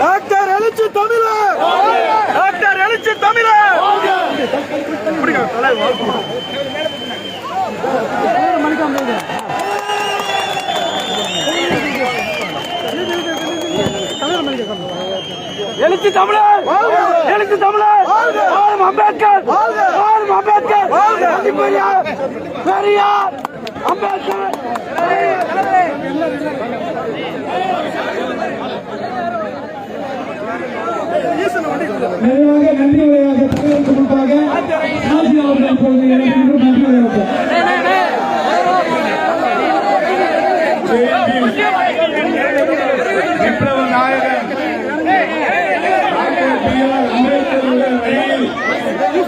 Doctor எழுச்சி தமிழர், doctor எழுச்சி தமிழர். எழுச்சி தமிழர், எழுச்சி தமிழர். அம்பேத்கர், அம்பேத்கர், பெரியார், அம்பேத்கர். நிறைவாக நன்றி உரையாக தமிழருக்கு முன்பாக ராஜி அவர்கள் இப்பொழுது நன்றி உரையாக விப்ளவ நாயகன்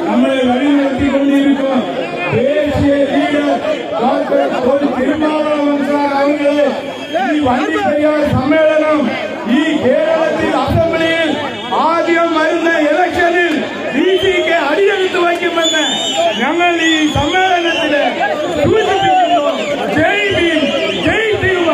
நம்மளை வழிநடத்தி கொண்டிருக்கும் தேசிய லீடர் டாக்டர் திருமாவளவன் சார் அவர்களே, வண்டி பெரியார் சம்மேளனம் கேரளத்தில் அசம்பிளியில் ஆദ്യം വരുന്ന ഇലക്ഷനിൽ ബിജെപിക്ക് അടിയെടുത്ത് വയ്ക്കുമെന്ന് ഞങ്ങൾ ഈ സമ്മേളനത്തിൽ സൂചിപ്പിക്കുന്നു. ജയ് ഭീം, ജയ് ഭീമ.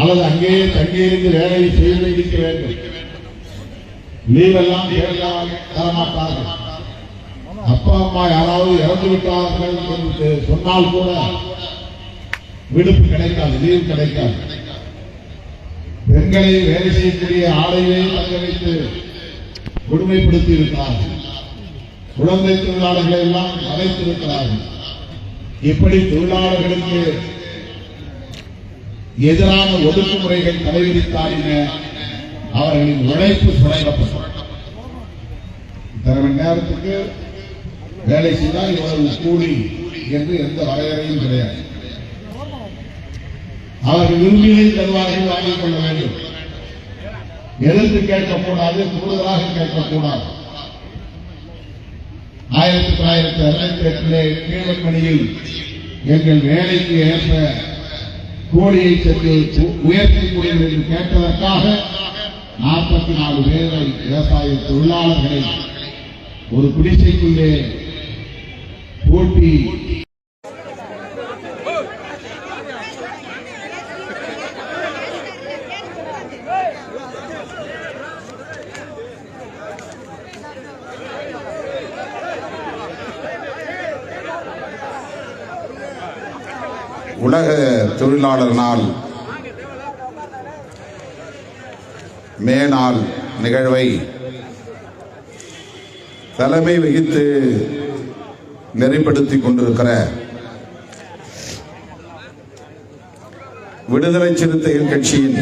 அல்லது அங்கேயே தங்கியிருந்து வேலையை செய்து இருக்க வேண்டும். லீவெல்லாம் தரமாட்டார்கள். அப்பா அம்மா யாராவது இறந்து விட்டார்கள் என்று சொன்னால் கூட விடுப்பு கிடைக்காது, லீவ் கிடைக்காது. பெண்களை வேலை செய்யக்கூடிய ஆடையை தங்க வைத்து கொடுமைப்படுத்தி இருக்கிறார்கள். குழந்தை தொழிலாளர்களை எல்லாம் அழைத்திருக்கிறார்கள். இப்படி தொழிலாளர்களுக்கு எதிரான ஒடுக்குமுறைகள் தலைவிரித்தாலின அவர்களின் உழைப்பு சுரங்கப்படும். இத்தனை மணி நேரத்துக்கு வேலை செய்தால் இவ்வளவு கூலி என்று எந்த வரையறையும் கிடையாது. அவர்கள் விரும்பியை தருவார்கள், வாங்கிக் கொள்ள வேண்டும். எதிர்த்து கேட்கக்கூடாது, கூடுதலாக கேட்கக்கூடாது. 1968 கீழ்மணியில் எங்கள் வேலைக்கு ஏற்ப கோழியை சற்று உயர்த்தக்கூடிய என்று கேட்டதற்காக 44 பேரை விவசாய தொழிலாளர்களை ஒரு குடிசைக்குள்ளே போட்டி உலக தொழிலாளர் நாள் மே நாள் நிகழ்வை தலைமை வகித்து நெறிப்படுத்திக் கொண்டிருக்கிற விடுதலை சிறுத்தைகள் கட்சியின்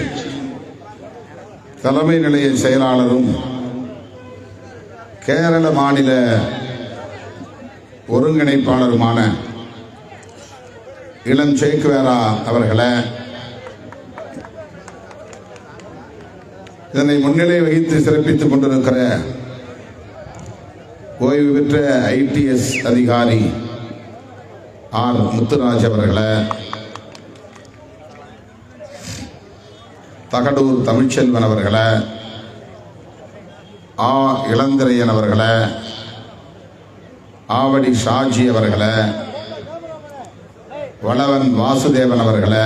தலைமை நிலைய செயலாளரும் கேரள மாநில ஒருங்கிணைப்பாளருமான இளம் சேக்குவேரா அவர்களை, இதனை முன்னிலை வகித்து சிறப்பித்துக் கொண்டிருக்கிற ஓய்வு பெற்ற ITS அதிகாரி R முத்துராஜ் அவர்களை, தகடூர் தமிழ்ச்செல்வன் அவர்களை, ஆ இளந்திரையன் அவர்களை, ஆவடி ஷாஜி அவர்களை, வளவன் வாசுதேவன் அவர்களை,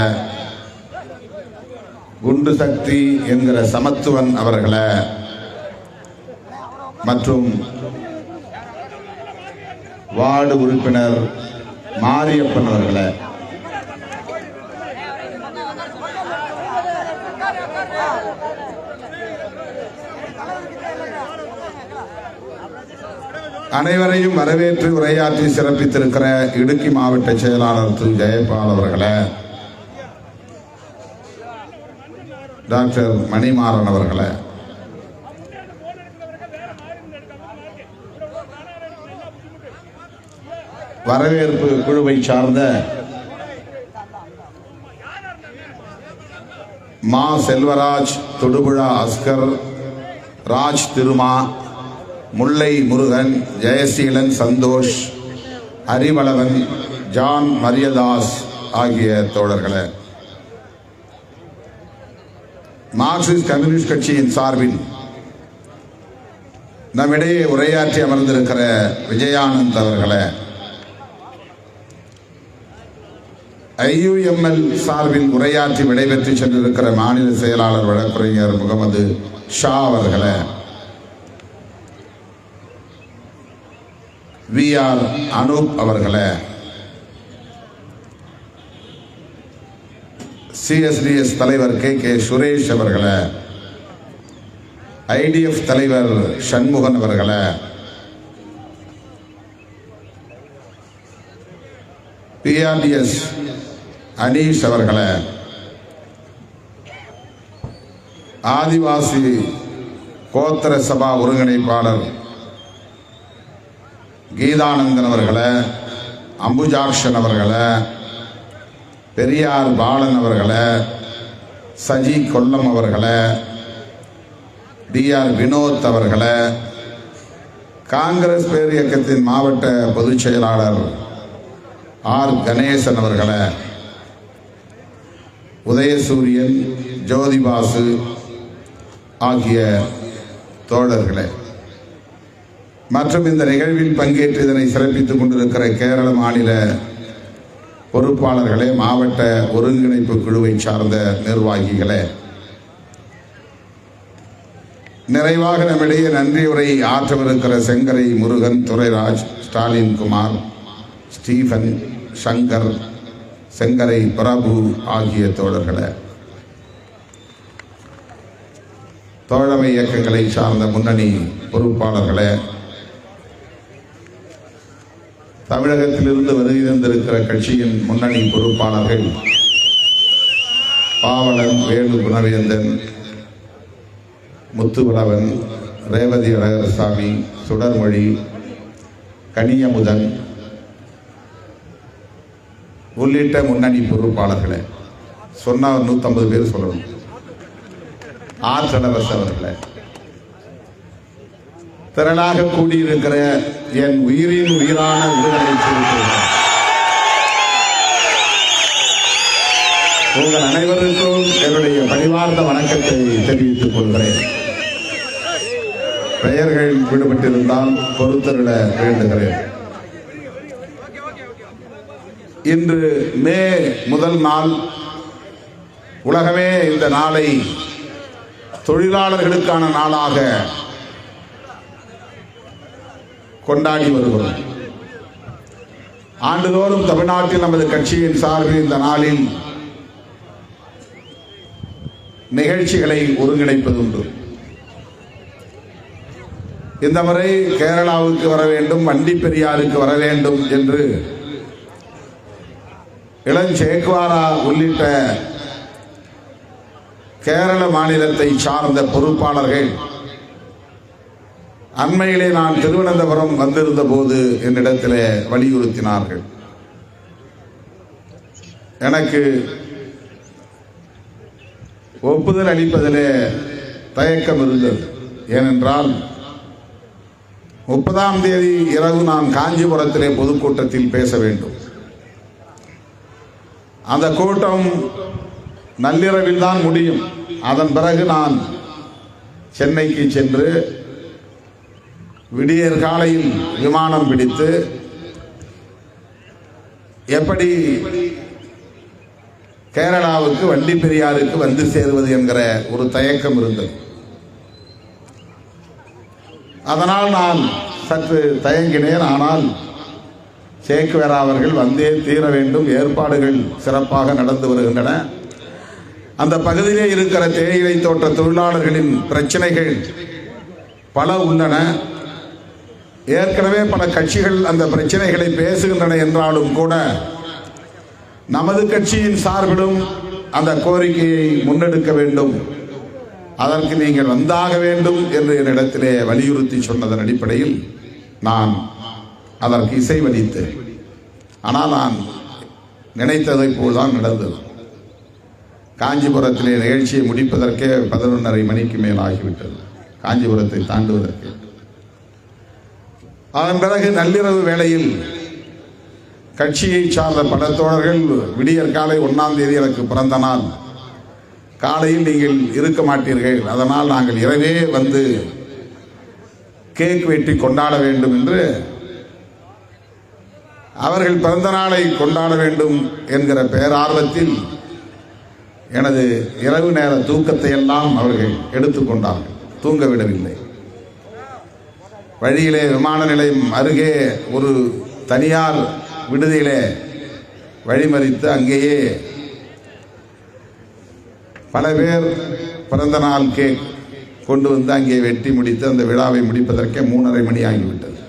குண்டு சக்தி என்கிற சமத்துவன் அவர்களை மற்றும் வார்டு உறுப்பினர் மாரியப்பன் அவர்களை அனைவரையும் வரவேற்று உரையாற்றி சிறப்பித்திருக்கிற இடுக்கி மாவட்ட செயலாளர் திரு ஜெயபால் அவர்களே, டாக்டர் மணிமாறன் அவர்களே, வரவேற்பு குழுவை சார்ந்த மா செல்வராஜ், தொடுபுழா அஸ்கர், ராஜ் திருமா, முல்லை முருகன், ஜெயசீலன் சந்தோஷ், அறிவளவன், ஜான் மரியதாஸ் ஆகிய தோழர்களே, மார்க்சிஸ்ட் கம்யூனிஸ்ட் கட்சியின் சார்பில் நம்மிடையே உரையாற்றி அமர்ந்திருக்கிற விஜயானந்த் அவர்களே, IUML சார்பில் உரையாற்றி விடைபெற்று சென்றிருக்கிற மாநில செயலாளர் வழக்கறிஞர் முகமது ஷா அவர்களே, VR அனூப் அவர்களே, CSDS தலைவர் KK சுரேஷ் அவர்களே, IDF தலைவர் சண்முகன் அவர்களே, PRDS அனீஷ் அவர்களே, ஆதிவாசி கோத்திர சபா ஒருங்கிணைப்பாளர் கீதானந்தன் அவர்களே, அம்புஜாக்ஷன் அவர்களே, பெரியார் பாலன் அவர்களே, சஜி கொல்லம் அவர்களே, DR வினோத் அவர்களே, காங்கிரஸ் பேர் இயக்கத்தின் மாவட்ட பொதுச் செயலாளர் R கணேசன் அவர்களே, உதயசூரியன், ஜோதிபாசு ஆகிய தோழர்களே, மற்றும் இந்த நிகழ்வில் பங்கேற்று இதனை சிறப்பித்துக் கொண்டிருக்கிற கேரள மாநில பொறுப்பாளர்களே, மாவட்ட ஒருங்கிணைப்பு குழுவை சார்ந்த நிர்வாகிகளே, நிறைவாக நம்மிடையே நன்றியுரை ஆற்றவிருக்கிற செங்கரை முருகன், துரைராஜ், ஸ்டாலின் குமார், ஸ்டீபன், சங்கர், செங்கரை பிரபு ஆகிய தோழர்களே, தோழமை இயக்கங்களை சார்ந்த முன்னணி பொறுப்பாளர்களே, தமிழகத்திலிருந்து வருகை தந்திருக்கிற கட்சியின் முன்னணி பொறுப்பாளர்கள் பாவலன், வேலு குணவேந்தன், முத்துவளவன், ரேவதி அழகர்சாமி, சுடர்மொழி, கனியமுதன் உள்ளிட்ட முன்னணி பொறுப்பாளர்களே, சொன்ன 150 பேர் சொல்லணும், ஆற்றலரசு அவர்களே, திரளாக கூடியிருக்கிற என் உயிரின் உயிரான விடுதலை சிறுத்தைகள், உங்கள் அனைவருக்கும் என்னுடைய பணிவார்ந்த வணக்கத்தை தெரிவித்துக் கொள்கிறேன். பெயர்கள் விடுபட்டிருந்தால் பொறுத்தருட வேண்டுகிறேன். இன்று மே முதல் நாள் உலகமே இந்த நாளை தொழிலாளர்களுக்கான நாளாக கொண்டாடி வருகிறோம். ஆண்டுதோறும் தமிழ்நாட்டில் நமது கட்சியின் சார்பில் இந்த நாளில் நிகழ்ச்சிகளை ஒருங்கிணைப்பதுண்டு. இந்த முறை கேரளாவுக்கு வர வேண்டும், வண்டி பெரியாருக்கு வர வேண்டும் என்று இளஞ்சேக்வாரா உள்ளிட்ட கேரள மாநிலத்தை சார்ந்த பொறுப்பாளர்கள் அண்மையிலே நான் திருவனந்தபுரம் வந்திருந்த போது என்னிடத்திலே வலியுறுத்தினார்கள். எனக்கு ஒப்புதல் அளிப்பதிலே தயக்கம் இருந்தது. ஏனென்றால் 30ஆம் தேதி இரவு நான் காஞ்சிபுரத்திலே பொதுக்கூட்டத்தில் பேச வேண்டும். அந்த கூட்டம் நள்ளிரவில் தான் முடியும். அதன் பிறகு நான் சென்னைக்கு சென்று விடியற் காலையில் விமானம் பிடித்து எப்படி கேரளாவுக்கு வண்டி பெரியாருக்கு வந்து சேருவது என்கிற ஒரு தயக்கம் இருந்தது. அதனால் நான் சற்று தயங்கினேன். ஆனால் சேக்குவேரா அவர்கள் வந்தே தீர வேண்டும், ஏற்பாடுகள் சிறப்பாக நடந்து வருகின்றன. அந்த பகுதியிலே இருக்கிற தேயிலை தோட்ட தொழிலாளர்களின் பிரச்சனைகள் பல உள்ளன. ஏற்கனவே பல கட்சிகள் அந்த பிரச்சனைகளை பேசுகின்றன என்றாலும் கூட நமது கட்சியின் சார்பிலும் அந்த கோரிக்கையை முன்னெடுக்க வேண்டும், அதற்கு நீங்கள் வந்தாக வேண்டும் என்று என்னிடத்திலே வலியுறுத்தி சொன்னதன் அடிப்படையில் நான் அதற்கு இசைவளித்தேன். ஆனால் நான் நினைத்ததை போல்தான் நடந்தது. காஞ்சிபுரத்திலே நிகழ்ச்சியை முடிப்பதற்கே 11:30 மணிக்கு மேல் ஆகிவிட்டது, காஞ்சிபுரத்தை தாண்டுவதற்கு. அதன் பிறகு நள்ளிரவு வேளையில் கட்சியை சார்ந்த பல தோழர்கள் விடியற் காலை 1ஆம் தேதி எனக்கு பிறந்த நாள், காலையில் நீங்கள் இருக்க மாட்டீர்கள், அதனால் நாங்கள் இரவே வந்து கேக் வெட்டி கொண்டாட வேண்டும் என்று, அவர்கள் பிறந்த நாளை கொண்டாட வேண்டும் என்கிற பேரார்வத்தில் எனது இரவு நேர தூக்கத்தை எல்லாம் அவர்கள் எடுத்துக்கொண்டார்கள், தூங்க விடவில்லை. வழியிலே விமான நிலையம் அருகே ஒரு தனியார் விடுதியிலே வழிமறித்து அங்கேயே பல பேர் பிறந்த நாள் கேக் கொண்டு வந்து அங்கே வெட்டி முடித்து அந்த விழாவை முடிப்பதற்கே 3:30 மணி ஆகிவிட்டது.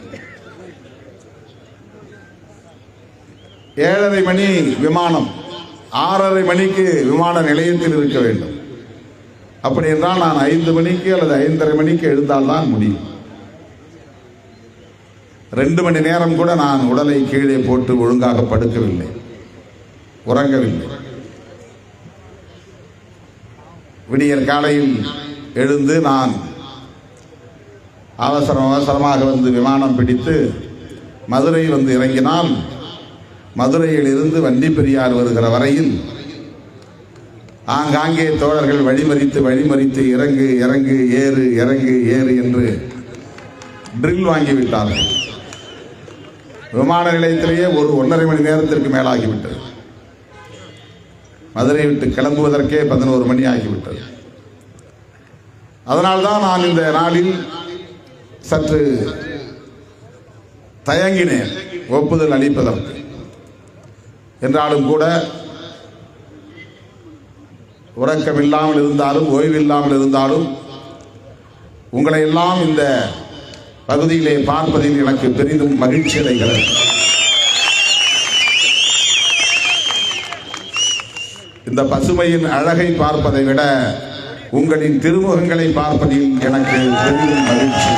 7:30 மணி விமானம், 6:30 மணிக்கு விமான நிலையத்தில் இருக்க வேண்டும். அப்படி என்றால் நான் 5 மணிக்கு அல்லது 5:30 மணிக்கு எழுந்தால்தான் முடியும். 2 மணி நேரம் கூட நான் உடலை கீழே போட்டு ஒழுங்காக படுக்கவில்லை, உறங்கவில்லை. விடியற் காலையில் எழுந்து நான் அவசரமாக வந்து விமானம் பிடித்து மதுரை வந்து இறங்கினால், மதுரையில் இருந்து வண்டிப்பெரியார் வருகிற வரையில் ஆங்காங்கே தோழர்கள் வழிமறித்து இறங்கு இறங்கு ஏறு இறங்கு ஏறு என்று ட்ரில் வாங்கிவிட்டார்கள். விமான நிலையத்திலேயே ஒரு 1:30 மணி நேரத்திற்கு மேலாகிவிட்டது. மதுரை விட்டு கிளம்புவதற்கே 11 மணி ஆகிவிட்டது. அதனால்தான் நான் இந்த நாளில் சற்று தயங்கினேன் ஒப்புதல் அளிப்பதற்கு. என்றாலும் கூட உறக்கமில்லாமல் இருந்தாலும் ஓய்வில்லாமல் இருந்தாலும் உங்களை எல்லாம் இந்த பகுதியிலே பார்ப்பதில் எனக்கு பெரிதும் மகிழ்ச்சி அடைகிறது. இந்த பசுமையின் அழகை பார்ப்பதை விட உங்களின் திருமுகங்களை பார்ப்பதில் எனக்கு பெரிதும் மகிழ்ச்சி.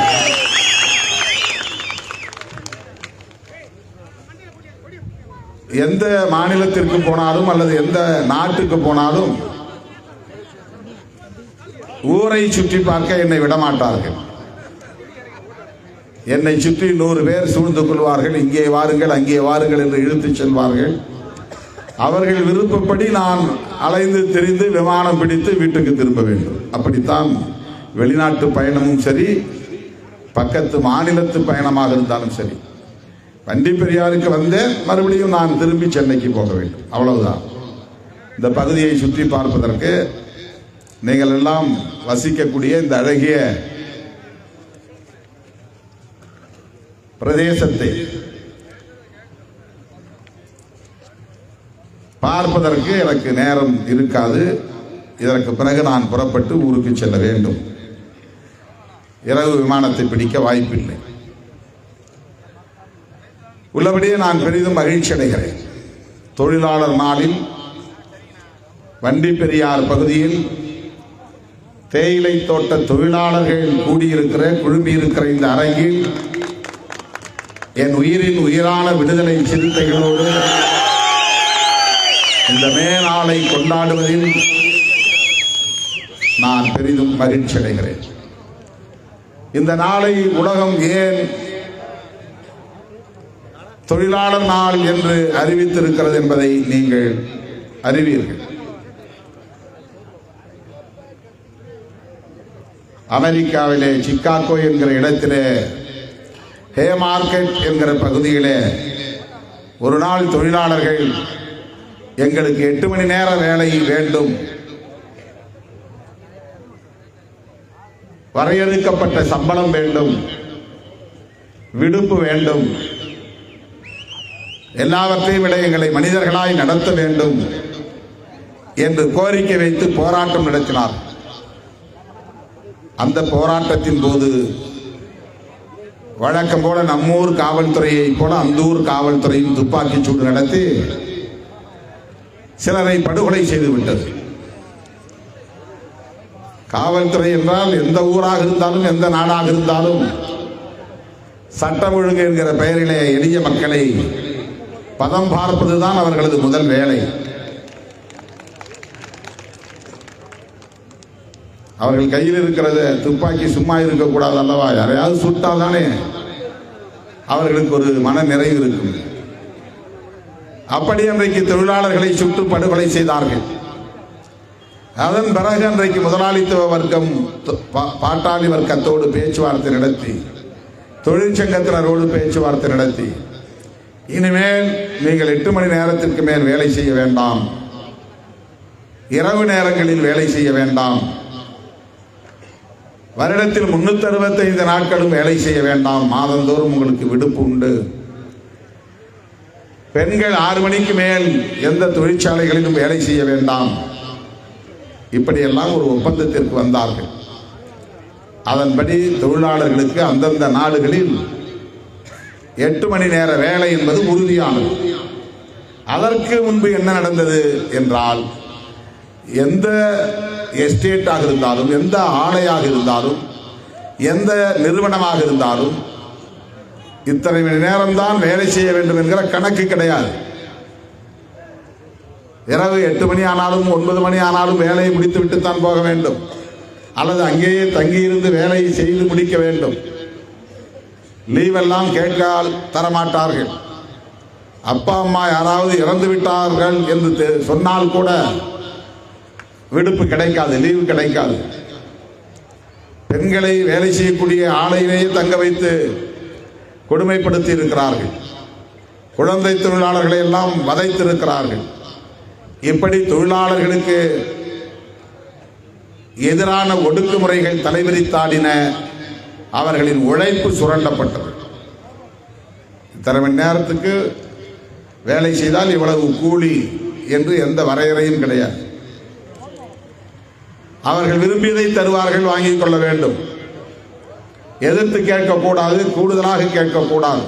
எந்த மாநிலத்திற்கு போனாலும் அல்லது எந்த நாட்டுக்கு போனாலும் ஊரை சுற்றி பார்க்க என்னை விடமாட்டார்கள். என்னை சுற்றி 100 பேர் சூழ்ந்து கொள்வார்கள். இங்கே வாருங்கள் அங்கே வாருங்கள் என்று இழுத்துச் செல்வார்கள். அவர்கள் விருப்பப்படி நான் அலைந்து திரிந்து விமானம் பிடித்து வீட்டுக்கு திரும்ப வேண்டும். அப்படித்தான் வெளிநாட்டு பயணமும் சரி, பக்கத்து மாநிலத்து பயணமாக இருந்தாலும் சரி. வண்டிப்பெரியாருக்கு வந்தேன், மறுபடியும் நான் திரும்பி சென்னைக்கு போக வேண்டும், அவ்வளவுதான். இந்த பகுதியை சுற்றி பார்ப்பதற்கு நீங்கள் எல்லாம் வசிக்கக்கூடிய இந்த அழகிய பிரதேசத்தை பார்ப்பதற்கு எனக்கு நேரம் இருக்காது. இதற்கு பிறகு நான் புறப்பட்டு ஊருக்கு செல்ல வேண்டும். இரவு விமானத்தை பிடிக்க வாய்ப்பில்லை. உள்ளபடியே நான் பெரிதும் மகிழ்ச்சி அடைகிறேன். தொழிலாளர் நாளில் வண்டிப்பெரியார் பகுதியில் தேயிலை தோட்ட தொழிலாளர்கள் குழுமியிருக்கிற இந்த அரங்கில் என் உயிரின் உயிரான விடுதலை சிறுத்தைகளோடு இந்த மே நாளை கொண்டாடுவதில் நான் பெரிதும் மகிழ்ச்சி அடைகிறேன். இந்த நாளை உலகம் ஏன் தொழிலாளர் நாள் என்று அறிவித்திருக்கிறது என்பதை நீங்கள் அறிவீர்கள். அமெரிக்காவிலே சிக்காகோ என்கிற இடத்திலே ஹே மார்க்கெட் என்கிற பகுதியிலே ஒரு நாள் தொழிலாளர்கள் எங்களுக்கு 8 மணி நேர வேலை வேண்டும், வரையறுக்கப்பட்ட சம்பளம் வேண்டும், விடுப்பு வேண்டும், எல்லாவற்றையும் விட எங்களை மனிதர்களாய் நடத்த வேண்டும் என்று கோரிக்கை வைத்து போராட்டம் நடத்தினார். அந்த போராட்டத்தின் போது வழக்கம் போல நம்மூர் காவல்துறையை போல அந்த ஊர் காவல்துறையும் துப்பாக்கி சூடு நடத்தி சிலரை படுகொலை செய்து விட்டது. காவல்துறை என்றால் எந்த ஊராக இருந்தாலும் எந்த நாடாக இருந்தாலும் சட்டம் ஒழுங்கு என்கிற பெயரிலே எளிய மக்களை பதம் பார்ப்பதுதான் அவர்களது முதல் வேலை. அவர்கள் கையில் இருக்கிறது துப்பாக்கி சும்மா இருக்கக்கூடாது அல்லவா? யாரையாவது சுட்டால் தானே அவர்களுக்கு ஒரு மன நிறைவு இருக்கும். அப்படி அன்றைக்கு தொழிலாளர்களை சுட்டு படுகொலை செய்தார்கள். அதன் பிறகு அன்றைக்கு முதலாளித்துவ வர்க்கம் பாட்டாளி வர்க்கத்தோடு பேச்சுவார்த்தை நடத்தி, தொழிற்சங்கத்தினரோடு பேச்சுவார்த்தை நடத்தி, இனிமேல் நீங்கள் 8 மணி நேரத்திற்கு மேல் வேலை செய்ய வேண்டாம், இரவு நேரங்களில் வேலை செய்ய வேண்டாம், வருடத்தில் 365 நாட்களும் வேலை செய்ய வேண்டாம், மாதந்தோறும் உங்களுக்கு விடுப்பு உண்டு, பெண்கள் 6 மணிக்கு மேல் எந்த தொழிற்சாலைகளிலும் வேலை செய்ய வேண்டாம், இப்படியெல்லாம் ஒரு ஒப்பந்தத்திற்கு வந்தார்கள். அதன்படி தொழிலாளர்களுக்கு அந்தந்த நாடுகளில் 8 மணி நேர வேலை என்பது உறுதியானது. அதற்கு முன்பு என்ன நடந்தது என்றால், எந்த எஸ்டேட்டாக இருந்தாலும், எந்த ஆலையாக இருந்தாலும், எந்த நிறுவனமாக இருந்தாலும் இத்தனை மணி நேரம்தான் வேலை செய்ய வேண்டும் என்கிற கணக்கு கிடையாது. இரவு 8 மணி ஆனாலும் 9 மணி ஆனாலும் வேலையை முடித்து விட்டுத்தான் போக வேண்டும், அல்லது அங்கேயே தங்கியிருந்து வேலையை செய்து முடிக்க வேண்டும். லீவெல்லாம் கேட்கால் தரமாட்டார்கள். அப்பா அம்மா யாராவது இறந்து விட்டார்கள் என்று சொன்னால் கூட விடுப்பு கிடைக்காது, லீவு கிடைக்காது. பெண்களை வேலை செய்யக்கூடிய ஆலையிலேயே தங்க வைத்து கொடுமைப்படுத்தி இருக்கிறார்கள். குழந்தை தொழிலாளர்களை எல்லாம் வதைத்திருக்கிறார்கள். இப்படி தொழிலாளர்களுக்கு எதிரான ஒடுக்குமுறைகள் தலைவிரித்தாடின. அவர்களின் உழைப்பு சுரண்டப்பட்டது. இத்தனை மணி நேரத்துக்கு வேலை செய்தால் இவ்வளவு கூலி என்று எந்த வரையறையும் கிடையாது. அவர்கள் விரும்பியதை தருவார்கள், வாங்கிக் கொள்ள வேண்டும். எதிர்த்து கேட்கக்கூடாது, கூடுதலாக கேட்கக்கூடாது.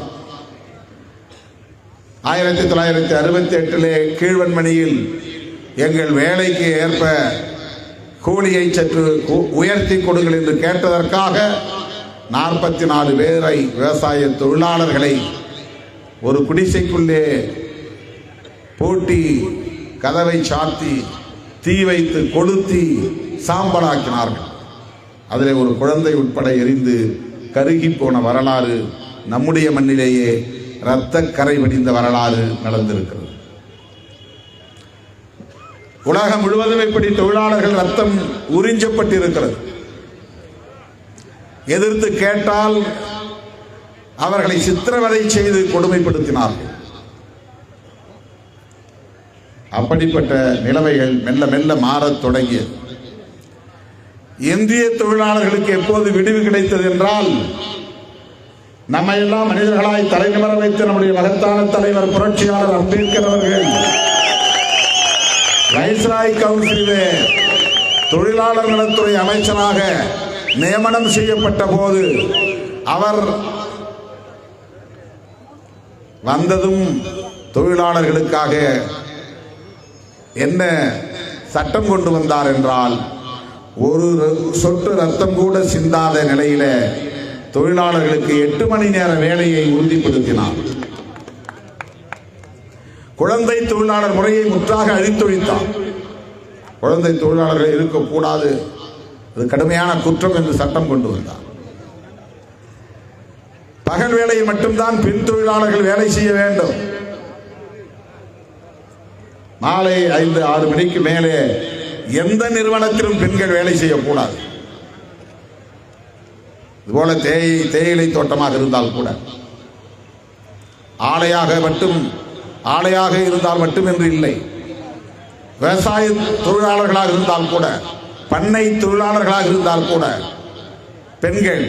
1968 கீழ்வன்மணியில் எங்கள் வேலைக்கு ஏற்ப கூலியை சற்று உயர்த்தி கொடுங்கள் என்று கேட்டதற்காக 44 பேரை, விவசாய தொழிலாளர்களை ஒரு குடிசைக்குள்ளே பூட்டி கதவை சாத்தி தீ வைத்து கொளுத்தி சாம்பலாக்கினார்கள். அதில் ஒரு குழந்தை உட்பட எரிந்து கருகி போன வரலாறு நம்முடைய மண்ணிலேயே இரத்த கரை வடிந்த வரலாறு நடந்திருக்கிறது. உலகம் முழுவதும் இப்படி தொழிலாளர்கள் ரத்தம் உறிஞ்சப்பட்டிருக்கிறது. எதிர்த்து கேட்டால் அவர்களை சித்திரவதை செய்து கொடுமைப்படுத்தினார்கள். அப்படிப்பட்ட நிலைமைகள் மெல்ல மெல்ல மாறத் தொடங்கியது. இந்திய தொழிலாளர்களுக்கு எப்போது விடுவி கிடைத்தது என்றால், நம்ம எல்லாம் மனிதர்களாய் தலைநிமிர வைத்த நம்முடைய மகத்தான தலைவர் புரட்சியாளர் அம்பேத்கர் அவர்கள் வைஸ்ராய் கவுன்சிலே தொழிலாளர் நலத்துறை அமைச்சராக நியமனம் செய்யப்பட்ட போது அவர் வந்ததும் தொழிலாளர்களுக்காக என்ன சட்டம் கொண்டு வந்தார் என்றால், ஒரு சொட்டு ரத்தம் கூட சிந்தாத நிலையில தொழிலாளர்களுக்கு 8 மணி நேர வேலையை உறுதிப்படுத்தினார். குழந்தை தொழிலாளர் முறையை முற்றாக அழித்தொழித்தார். குழந்தை தொழிலாளர்கள் இருக்கக்கூடாது, அது கடுமையான குற்றம் என்று சட்டம் கொண்டு வந்தார். பகல் வேலையை மட்டும்தான் பெண் தொழிலாளர்கள் வேலை செய்ய வேண்டும். மாலை 5-6 மணிக்கு மேலே எந்த நிறுவனத்திலும் பெண்கள் வேலை செய்யக்கூடாது. இதுபோல தேயிலை தோட்டமாக இருந்தால் கூட, ஆலையாக இருந்தால் மட்டும் என்று இல்லை, விவசாய தொழிலாளர்களாக இருந்தால் கூட, பண்ணை தொழிலாளர்களாக இருந்தால் கூட பெண்கள்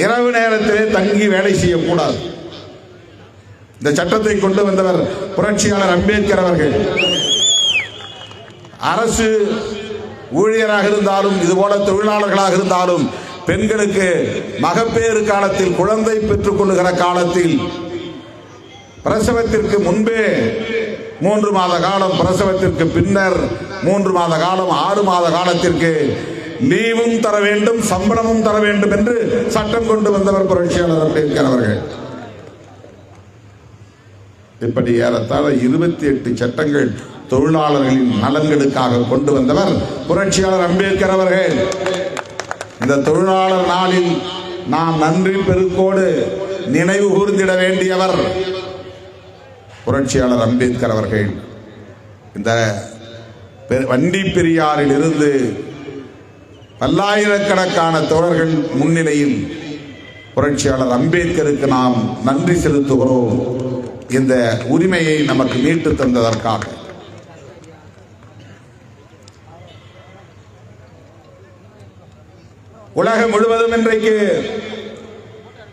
இரவு நேரத்திலே தங்கி வேலை செய்யக்கூடாது. இந்த சட்டத்தை கொண்டு வந்தவர் புரட்சியாளர் அம்பேத்கர் அவர்கள். அரசு ஊழியராக இருந்தாலும், இதுபோல தொழிலாளர்களாக இருந்தாலும் பெண்களுக்கு மகப்பேறு காலத்தில் குழந்தை பெற்றுக் கொள்ளுகிற காலத்தில் பிரசவத்திற்கு முன்பே 3 மாத காலம், பிரசவத்திற்கு பின்னர் 3 மாத காலம், 6 மாத காலத்திற்கு லீவும் தர வேண்டும், சம்பளமும் தர வேண்டும் என்று சட்டம் கொண்டு வந்தவர் புரட்சியாளர் அம்பேத்கர் அவர்கள். இப்படி ஏறத்தாழ 28 சட்டங்கள் தொழிலாளர்களின் நலன்களுக்காக கொண்டு வந்தவர் புரட்சியாளர் அம்பேத்கர் அவர்கள். இந்த தொழிலாளர் நாளில் நாம் நன்றி பெருக்கோடு நினைவு கூர்ந்திட வேண்டியவர் புரட்சியாளர் அம்பேத்கர் அவர்கள். இந்த வண்டி பெரியாரில் இருந்து பல்லாயிரக்கணக்கான தோழர்கள் முன்னிலையில் புரட்சியாளர் அம்பேத்கருக்கு நாம் நன்றி செலுத்துகிறோம், இந்த உரிமையை நமக்கு மீட்டு தந்ததற்காக. உலகம் முழுவதும் இன்றைக்கு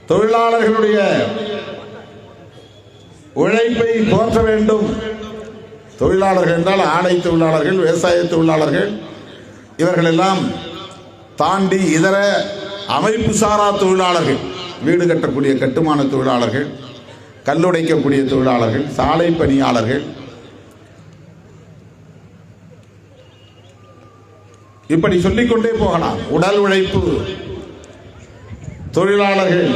தொழிலாளர்களுடைய உழைப்பை போற்ற வேண்டும். தொழிலாளர்கள் என்றால் ஆடை தொழிலாளர்கள், விவசாய தொழிலாளர்கள், இவர்கள் எல்லாம் தாண்டி இதர அமைப்பு சாரா தொழிலாளர்கள், வீடு கட்டக்கூடிய கட்டுமான தொழிலாளர்கள், கல்லுடைக்கக்கூடிய தொழிலாளர்கள், சாலை பணியாளர்கள், இப்படி சொல்லிக்கொண்டே போகலாம். உடல் உழைப்பு தொழிலாளர்கள்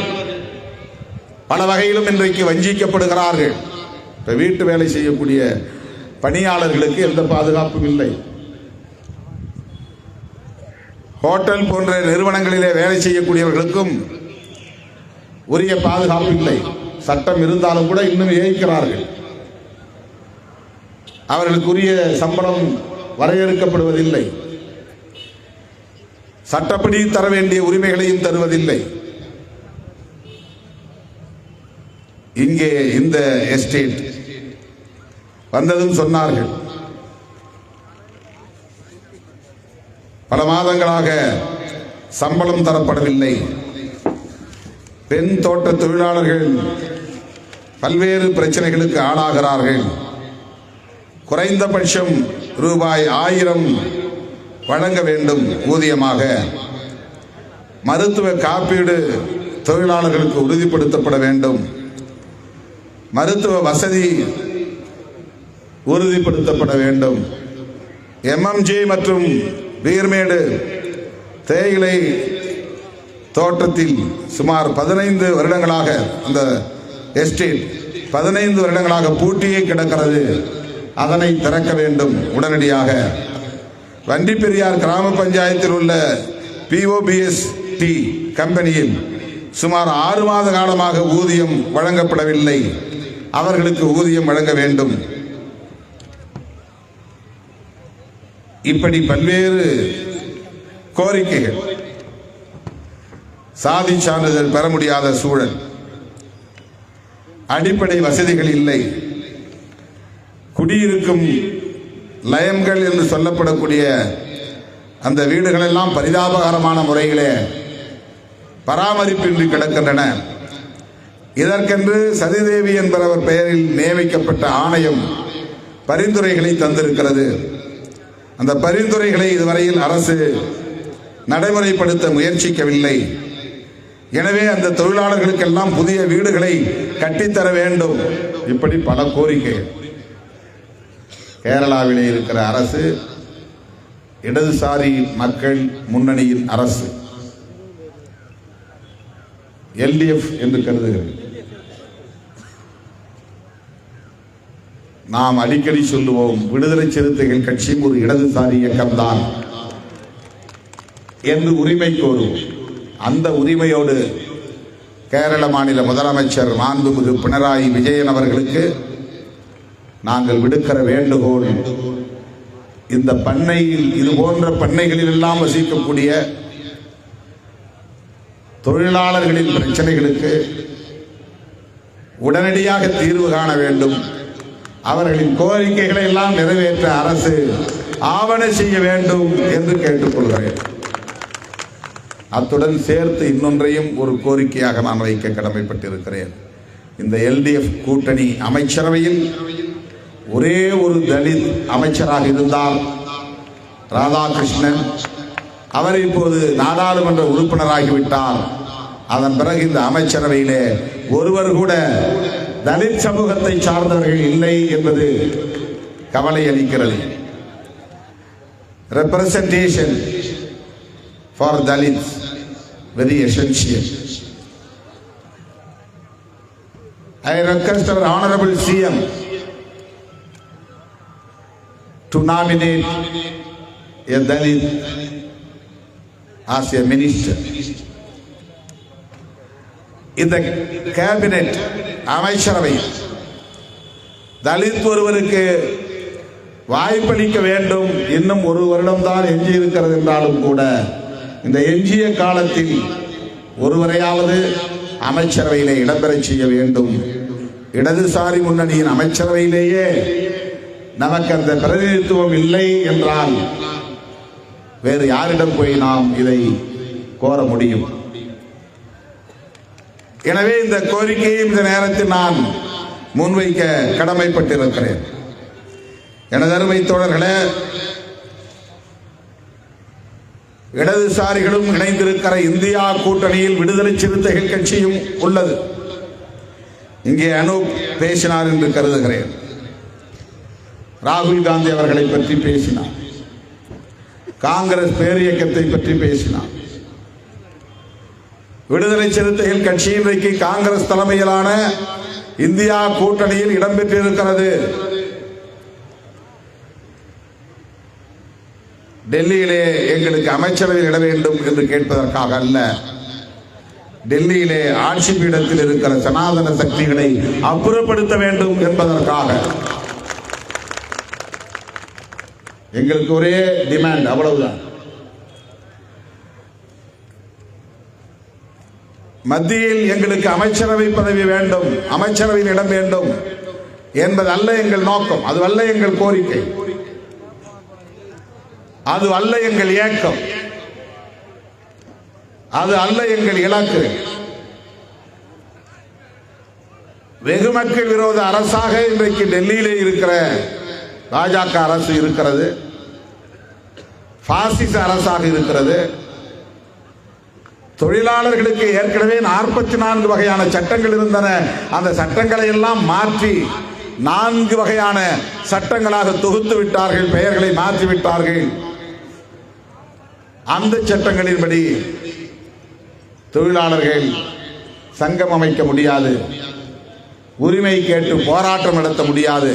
பல வகையிலும் இன்றைக்கு வஞ்சிக்கப்படுகிறார்கள். இப்ப வீட்டு வேலை செய்யக்கூடிய பணியாளர்களுக்கு எந்த பாதுகாப்பும் இல்லை. ஹோட்டல் போன்ற நிறுவனங்களிலே வேலை செய்யக்கூடியவர்களுக்கும் உரிய பாதுகாப்பு இல்லை. சட்டம் இருந்தாலும் கூட இன்னும் ஏய்க்கிறார்கள். அவர்களுக்கு உரிய சம்பளம் வரையறுக்கப்படுவதில்லை. சட்டப்படி தர வேண்டிய உரிமைகளையும் தருவதில்லை. இங்கே இந்த எஸ்டேட் வந்ததும் சொன்னார்கள், பல மாதங்களாக சம்பளம் தரப்படவில்லை. பெண் தோட்ட தொழிலாளர்கள் பல்வேறு பிரச்சனைகளுக்கு ஆளாகிறார்கள். குறைந்தபட்சம் ரூபாய் 1000 வழங்க வேண்டும் ஊதியமாக. மருத்துவ காப்பீடு தொழிலாளர்களுக்கு உறுதிப்படுத்தப்பட வேண்டும். மருத்துவ வசதி உறுதிப்படுத்தப்பட வேண்டும். எம்எம்ஜே மற்றும் வீர்மேடு தேயிலை தோட்டத்தில் சுமார் 15 வருடங்களாக அந்த எஸ்டேட் 15 வருடங்களாக பூட்டியே கிடக்கிறது. அதனை திறக்க வேண்டும் உடனடியாக. வண்டி பெரியார் கிராம பஞ்சாயத்தில் உள்ள POBST கம்பெனியில் சுமார் 6 மாத காலமாக ஊதியம் வழங்கப்படவில்லை. அவர்களுக்கு ஊதியம் வழங்க வேண்டும். இப்படி பல்வேறு கோரிக்கைகள். சாதி சான்றிதழ் பெற முடியாத சூழல், அடிப்படை வசதிகள் இல்லை, குடியிருக்கும் லயம்கள் என்று சொல்லப்படக்கூடிய அந்த வீடுகள் எல்லாம் பரிதாபகரமான முறையிலே பராமரிப்பின்றி கிடக்கின்றன. இதற்கென்று சதிதேவி என்பவர் பெயரில் நியமிக்கப்பட்ட ஆணையம் பரிந்துரைகளை தந்திருக்கிறது. அந்த பரிந்துரைகளை இதுவரையில் அரசு நடைமுறைப்படுத்த முயற்சிக்கவில்லை. எனவே அந்த தொழிலாளர்களுக்கெல்லாம் புதிய வீடுகளை கட்டித்தர வேண்டும். இப்படி பல கோரிக்கைகள். கேரளாவிலே இருக்கிற அரசு இடதுசாரி மக்கள் முன்னணியின் அரசு, LDF என்று கருதுகிறது. நாம் அடிக்கடி சொல்லுவோம், விடுதலை சிறுத்தைகள் கட்சியும் ஒரு இடதுசாரி இயக்கம்தான் என்று உரிமை கோருவோம். அந்த உரிமையோடு கேரள மாநில முதலமைச்சர் மாண்புமிகு பினராயி விஜயன் அவர்களுக்கு நாங்கள் விடுக்கிற வேண்டுகோள், இந்த பண்ணையில், இது போன்ற பண்ணைகளில் எல்லாம் வசிக்கக்கூடிய தொழிலாளர்களின் பிரச்சனைகளுக்கு உடனடியாக தீர்வு காண வேண்டும். அவர்களின் கோரிக்கைகளை எல்லாம் நிறைவேற்ற அரசு ஆவண செய்ய வேண்டும் என்று கேட்டுக்கொள்கிறேன். அத்துடன் சேர்த்து இன்னொன்றையும் ஒரு கோரிக்கையாக நான் வைக்க கடமைப்பட்டிருக்கிறேன். இந்த LDF கூட்டணி அமைச்சரவையில் ஒரே ஒரு தலித் அமைச்சராக இருந்தால் ராதாகிருஷ்ணன், அவர் இப்போது நாடாளுமன்ற உறுப்பினராகிவிட்டார். அதன் பிறகு இந்த அமைச்சரவையிலே ஒருவர் கூட தலித் சமூகத்தை சார்ந்தவர்கள் இல்லை என்பது கவலை அளிக்கிறது. Representation for Dalits very essential. I request our Honorable CM to nominate a Dalit as a minister. In the cabinet, அமைச்சரவை தலித் ஒருவருக்கு வாய்ப்பளிக்க வேண்டும். இன்னும் ஒரு வருடம்தான் எஞ்சி இருக்கிறது என்றாலும் கூட இந்த எஞ்சிய காலத்தில் ஒருவரையாவது அமைச்சரவையிலே இடம்பெறச் செய்ய வேண்டும். இடதுசாரி முன்னணியின் அமைச்சரவையிலேயே நமக்கு அந்த பிரதிநிதித்துவம் இல்லை என்றால் வேறு யாரிடம் போய் நாம் இதை கோர முடியும்? எனவே இந்த கோரிக்கையை இந்த நேரத்தில் நான் முன்வைக்க கடமைப்பட்டிருக்கிறேன். எனது அருமை தோழர்களே, இடதுசாரிகளும் இணைந்திருக்கிற இந்தியா கூட்டணியில் விடுதலை சிறுத்தைகள் கட்சியும் உள்ளது. இங்கே அனூப் பேசினார் என்று கருதுகிறேன். ராகுல் காந்தி அவர்களை பற்றி பேசினார். காங்கிரஸ் பேரியக்கத்தை பற்றி பேசினார். விடுதலை சிறுத்தைகள் கட்சி இன்றைக்கு காங்கிரஸ் தலைமையிலான இந்தியா கூட்டணியில் இடம்பெற்றிருக்கிறது. டெல்லியிலே எங்களுக்கு அமைச்சரவையில் இட வேண்டும் என்று கேட்பதற்காக அல்ல, டெல்லியிலே ஆட்சி பீடத்தில் இருக்கிற சனாதன சக்திகளை அப்புறப்படுத்த வேண்டும் என்பதற்காக எங்களுக்கு ஒரே டிமாண்ட், அவ்வளவுதான். மத்தியில் எங்களுக்கு அமைச்சரவை பதவி வேண்டும், அமைச்சரவையில் இடம் வேண்டும் என்பது அல்ல எங்கள் நோக்கம், அது அல்ல எங்கள் கோரிக்கை, அது அல்ல எங்கள் இயக்கம், அது அல்ல எங்கள் இலக்கு. வெகு மக்கள் விரோத அரசாக இன்றைக்கு டெல்லியிலே இருக்கிற பாஜக அரசு இருக்கிறது, பாசிச அரசாக இருக்கிறது. தொழிலாளர்களுக்கு ஏற்கனவே 44 வகையான சட்டங்கள் இருந்தன. அந்த சட்டங்களை எல்லாம் மாற்றி 4 வகையான சட்டங்களாக தொகுத்து விட்டார்கள், பெயர்களை மாற்றி விட்டார்கள். அந்த சட்டங்களின்படி தொழிலாளர்கள் சங்கம் அமைக்க முடியாது, உரிமை கேட்டு போராட்டம் நடத்த முடியாது,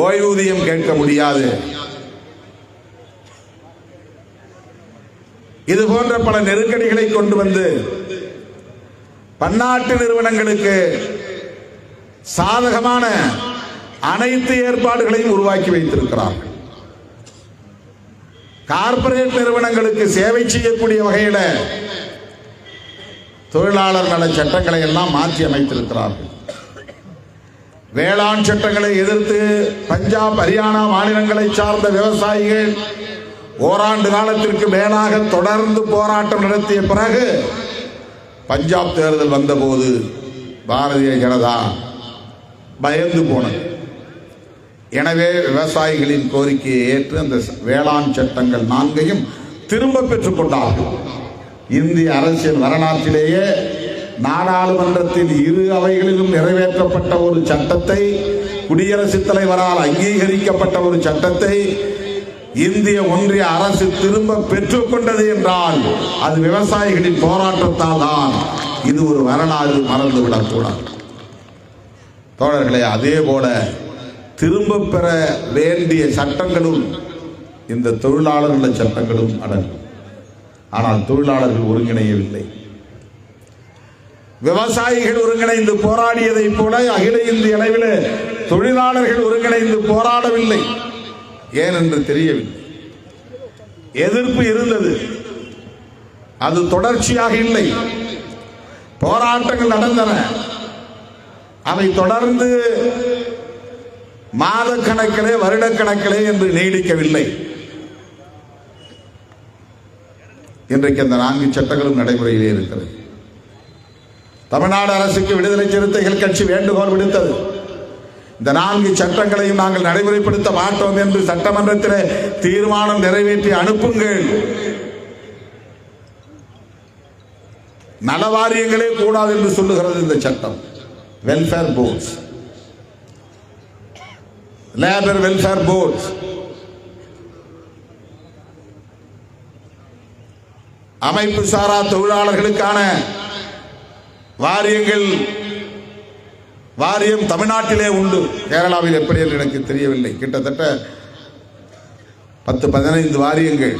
ஓய்வூதியம் கேட்க முடியாது. இது போன்ற பல நெருக்கடிகளை கொண்டு வந்து பன்னாட்டு நிறுவனங்களுக்கு சாதகமான அனைத்து ஏற்பாடுகளையும் உருவாக்கி வைத்திருக்கிறார்கள். கார்ப்பரேட் நிறுவனங்களுக்கு சேவை செய்யக்கூடிய வகையில் தொழிலாளர் நல சட்டங்களை எல்லாம் மாற்றி அமைத்திருக்கிறார்கள். வேளாண் சட்டங்களை எதிர்த்து பஞ்சாப், ஹரியானா மாநிலங்களை சார்ந்த விவசாயிகள் ஓராண்டு காலத்திற்கு மேலாக தொடர்ந்து போராட்டம் நடத்திய பிறகு பஞ்சாப் தேர்தல் வந்தபோது பாரதிய ஜனதா பயந்து போனது. எனவே விவசாயிகளின் கோரிக்கையை ஏற்று அந்த வேளாண் சட்டங்கள் 4ஐயும் திரும்ப பெற்றுக் கொண்டார்கள். இந்திய அரசியல் வரலாற்றிலேயே நாடாளுமன்றத்தில் 2 அவைகளிலும் நிறைவேற்றப்பட்ட ஒரு சட்டத்தை, குடியரசுத் தலைவரால் அங்கீகரிக்கப்பட்ட ஒரு சட்டத்தை இந்திய ஒன்றிய அரசு திரும்ப பெற்றுக்கொண்டது என்றால் அது விவசாயிகளின் போராட்டத்தால் தான். இது ஒரு வரலாறு, மறந்துவிடக்கூடாது. தோழர்களே, அதே போல திரும்ப பெற வேண்டிய சட்டங்களும் இந்த தொழிலாளர்கள் சட்டங்களும் அடங்கும். ஆனால் தொழிலாளர்கள் ஒருங்கிணையவில்லை. விவசாயிகள் ஒருங்கிணைந்து போராடியதை போல அகில இந்திய அளவில் தொழிலாளர்கள் ஒருங்கிணைந்து போராடவில்லை. ஏன் என்று தெரியவில்லை. எதிர்ப்பு இருந்தது, அது தொடர்ச்சியாக இல்லை. போராட்டங்கள் நடந்தன, அவை தொடர்ந்து மாதக்கணக்கிலே வருடக்கணக்கிலே என்று நீடிக்கவில்லை. இன்றைக்கு அந்த 4 சட்டங்களும் நடைமுறையிலே இருக்கிறது. தமிழ்நாடு அரசுக்கு விடுதலை சிறுத்தைகள் கட்சி வேண்டுகோள் விடுத்தது. இந்த 4 சட்டங்களையும் நாங்கள் நடைமுறைப்படுத்த மாட்டோம் என்று சட்டமன்றத்தில் தீர்மானம் நிறைவேற்றி அனுப்புங்கள் நல வாரியங்களே கூடாது என்று சொல்லுகிறது இந்த சட்டம். Welfare boards, labour welfare boards, அமைப்பு சாரா தொழிலாளர்களுக்கான வாரியம் தமிழ்நாட்டிலே உண்டு. கேரளாவில் எப்படி என்று எனக்கு தெரியவில்லை. கிட்டத்தட்ட 10-15 வாரியங்கள்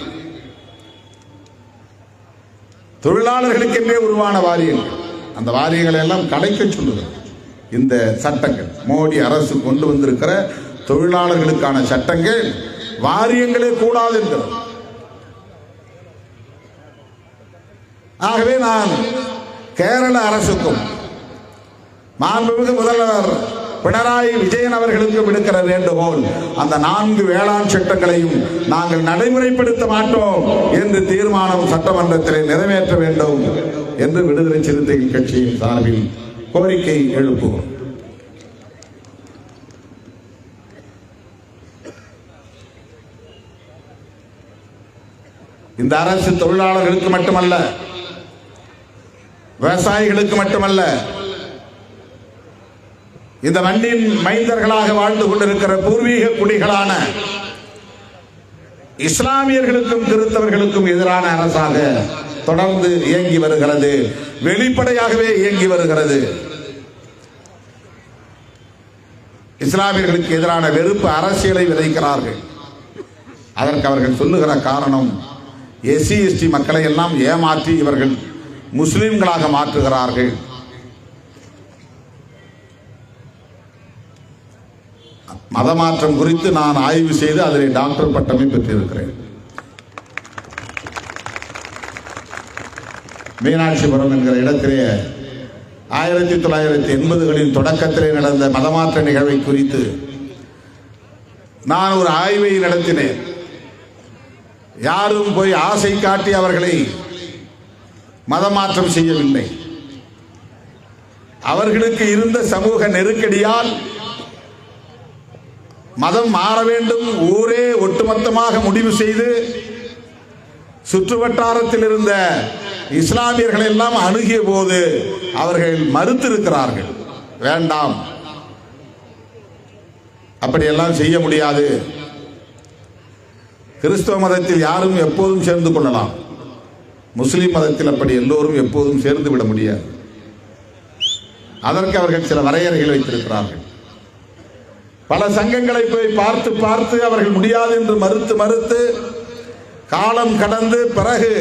தொழிலாளர்களுக்கென்றே உருவான வாரியங்கள். அந்த வாரியங்களை எல்லாம் கலைக்க சொல்லுகிறது இந்த சட்டங்கள். மோடி அரசு கொண்டு வந்திருக்கிற தொழிலாளர்களுக்கான சட்டங்கள் வாரியங்களே கூடாது என்கிறது. ஆகவே நான் கேரள அரசுக்கும் மாண்புமிகு முதல்வர் பினராயி விஜயன் அவர்களுக்கு விடுக்கிற வேண்டுகோள், அந்த 4 வேளாண் சட்டங்களையும் நாங்கள் நடைமுறைப்படுத்த மாட்டோம் என்று தீர்மானம் சட்டமன்றத்தில் நிறைவேற்ற வேண்டும் என்று விடுதலை சிறுத்தைகள் கட்சியின் சார்பில் கோரிக்கை எழுப்புவோம். இந்த அரசு தொழிலாளர்களுக்கு மட்டுமல்ல, விவசாயிகளுக்கு மட்டுமல்ல, இந்த மண்ணின் மைந்தர்களாக வாழ்ந்து கொண்டிருக்கிற பூர்வீக குடிகளான இஸ்லாமியர்களுக்கும் கிறிஸ்தவர்களுக்கும் எதிரான அரசாக தொடர்ந்து இயங்கி வருகிறது. வெளிப்படையாகவே இயங்கி வருகிறது. இஸ்லாமியர்களுக்கு எதிரான வெறுப்பு அரசியலை விதைக்கிறார்கள். அதற்கு அவர்கள் சொல்லுகிற காரணம், எஸ்சி எஸ்டி மக்களை எல்லாம் ஏமாற்றி இவர்கள் முஸ்லிம்களாக மாற்றுகிறார்கள். மதமாற்றம் குறித்து நான் ஆய்வு செய்து அதில் டாக்டர் பட்டமே பெற்றிருக்கிறேன். மீனாட்சிபுரம் என்கிற இடத்திலே 1980களின் தொடக்கத்திலே நடந்த மதமாற்ற நிகழ்வை குறித்து நான் ஒரு ஆய்வை நடத்தினேன். யாரும் போய் ஆசை காட்டி அவர்களை மதமாற்றம் செய்யவில்லை. அவர்களுக்கு இருந்த சமூக நெருக்கடியால் மதம் மாற வேண்டும், ஊரே ஒட்டுமொத்தமாக முடிவு செய்து சுற்று வட்டாரத்தில் இருந்த இஸ்லாமியர்கள் எல்லாம் அணுகிய போது அவர்கள் மறுத்திருக்கிறார்கள். வேண்டாம், அப்படியெல்லாம் செய்ய முடியாது. கிறிஸ்தவ மதத்தில் யாரும் எப்போதும் சேர்ந்து கொள்ளலாம், முஸ்லிம் மதத்தில் அப்படி எல்லோரும் எப்போதும் சேர்ந்து விட முடியாது. அதற்கு அவர்கள் சில வரையறைகள் வைத்திருக்கிறார்கள். பல சங்கங்களை போய் பார்த்து பார்த்து அவர்கள் முடியாது என்று மறுத்து காலம் கடந்து பிறகு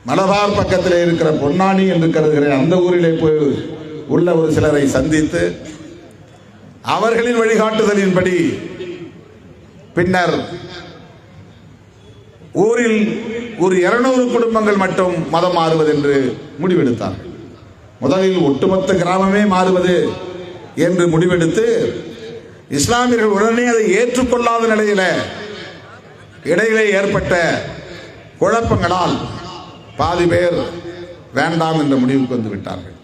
மலபார் பக்கத்தில் இருக்கிற பொன்னானி என்று கருதுகிற அந்த ஊரிலே போய் உள்ள ஒரு சிலரை சந்தித்து அவர்களின் வழிகாட்டுதலின்படி பின்னர் ஊரில் ஒரு 200 குடும்பங்கள் மட்டும் மதம் மாறுவது என்று முடிவெடுத்தார்கள். முதலில் ஒட்டுமொத்த கிராமமே மாறுவது என்று முடிவெடுத்து இஸ்லாமியர்கள் உடனே அதை ஏற்றுக்கொள்ளாத நிலையில இடையிலே ஏற்பட்ட குழப்பங்களால் பாதி பேர் வேண்டாம் என்ற முடிவுக்கு வந்து விட்டார்கள்.